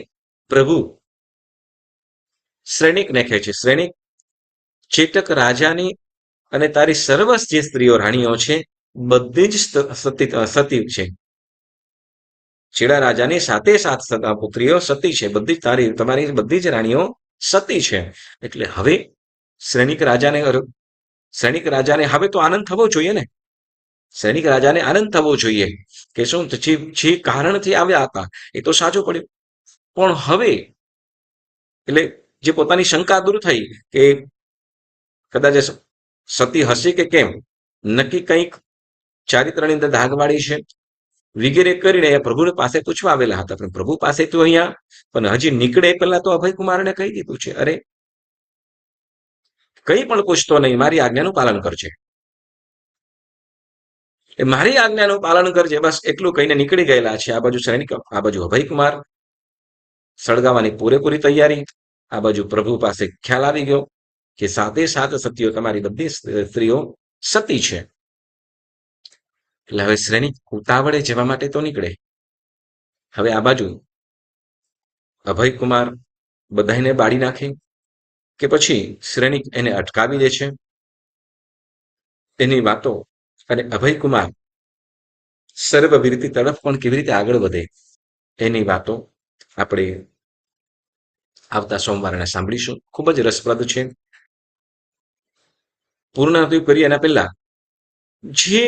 પ્રભુ શ્રેણિકને કહે છે, શ્રેણિક, ચેટક રાજાની અને તારી સર્વ જે સ્ત્રીઓ રાણીઓ છે, બધી જ સતી છે. ચેડા રાજાની સાથે પુત્રીઓ સતી છે, તમારી બધી જ રાણીઓ સતી છે. એટલે હવે શ્રેણિક રાજાને હવે તો આનંદ થવો જોઈએ ને. સૈનિક રાજાને આનંદ થવો જોઈએ કે શું, જે કારણથી આવ્યા હતા એ તો સાચું પડ્યું. પણ હવે એટલે જે પોતાની શંકા દૂર થઈ કે કદાચ સતી હશે કે કેમ, નક્કી કંઈક ચારિત્રની અંદર ધાકવાળી છે વગેરે કરીને પ્રભુ પાસે પૂછવા આવેલા હતા. પણ પ્રભુ પાસે તો અહીંયા પણ હજી નીકળે પહેલા તો અભયકુમારને કહી દીધું છે, અરે કંઈ પણ પૂછતો નહીં, મારી આજ્ઞાનું પાલન કરજે, એ મારી આજ્ઞાનું પાલન કરજે, બસ એટલું કહીને નીકળી ગયેલા છે. આ બાજુ સૈનિક, આ બાજુ અભયકુમાર, સળગાવવાની પૂરેપૂરી તૈયારી. આ બાજુ પ્રભુ પાસે ખ્યાલ આવી ગયો કે સાતે સાત સતીઓ, તમારી બધી સ્ત્રીઓ સતી છે. એટલે હવે શ્રેણિક ઉતાવળે જવા માટે તો નીકળે. હવે આ બાજુ અભયકુમાર બધાને બાળી નાખે કે પછી શ્રેણિક એને અટકાવી દે છે, એની વાતો. અને અભયકુમાર સર્વવીરતી તરફ પણ કેવી રીતે આગળ વધે એની વાતો આપણે આવતા સોમવારે સાંભળીશું. ખૂબ જ રસપ્રદ છે. પૂર્ણ કરીએ એના પહેલા જે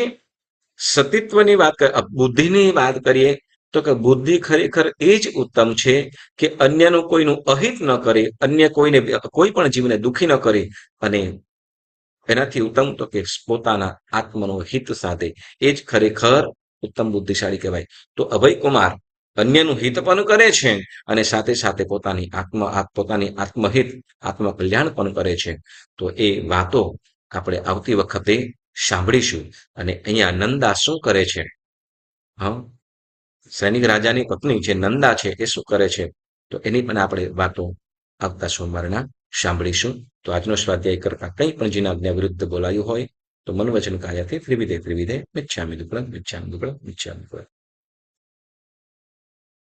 સતીત્વની વાત, બુદ્ધિની વાત કરીએ તો કે બુદ્ધિ ખરેખર એ જ ઉત્તમ છે કે અન્યનું કોઈનું અહિત ન કરે, અન્ય કોઈને કોઈ પણ જીવને દુઃખી ન કરે, અને એનાથી ઉત્તમ તો કે પોતાના આત્મનો હિત સાધે, એ જ ખરેખર ઉત્તમ બુદ્ધિશાળી કહેવાય. તો અભયકુમાર અન્યનું હિત પણ કરે છે અને સાથે સાથે પોતાની આત્મહિત, આત્મકલ્યાણ પણ કરે છે. તો એ વાતો આપણે આવતી વખતે સાંભળીશું. અને અહીંયા નંદા શું કરે છે, હા, સૈનિક રાજાની પત્ની જે નંદા છે એ શું કરે છે, તો એની પણ આપણે વાતો આવતા સોમવારના સાંભળીશું. તો આજનો સ્વાધ્યાય કરતા કંઈ પણ જેના આજ્ઞા વિરુદ્ધ બોલાયું હોય તો મન વચન કાયાથી ત્રિવિધે મિચ્છામિ દુક્કડમ મિચ્છામિ દુક્કડમ મિચ્છામિ દુક્કડમ.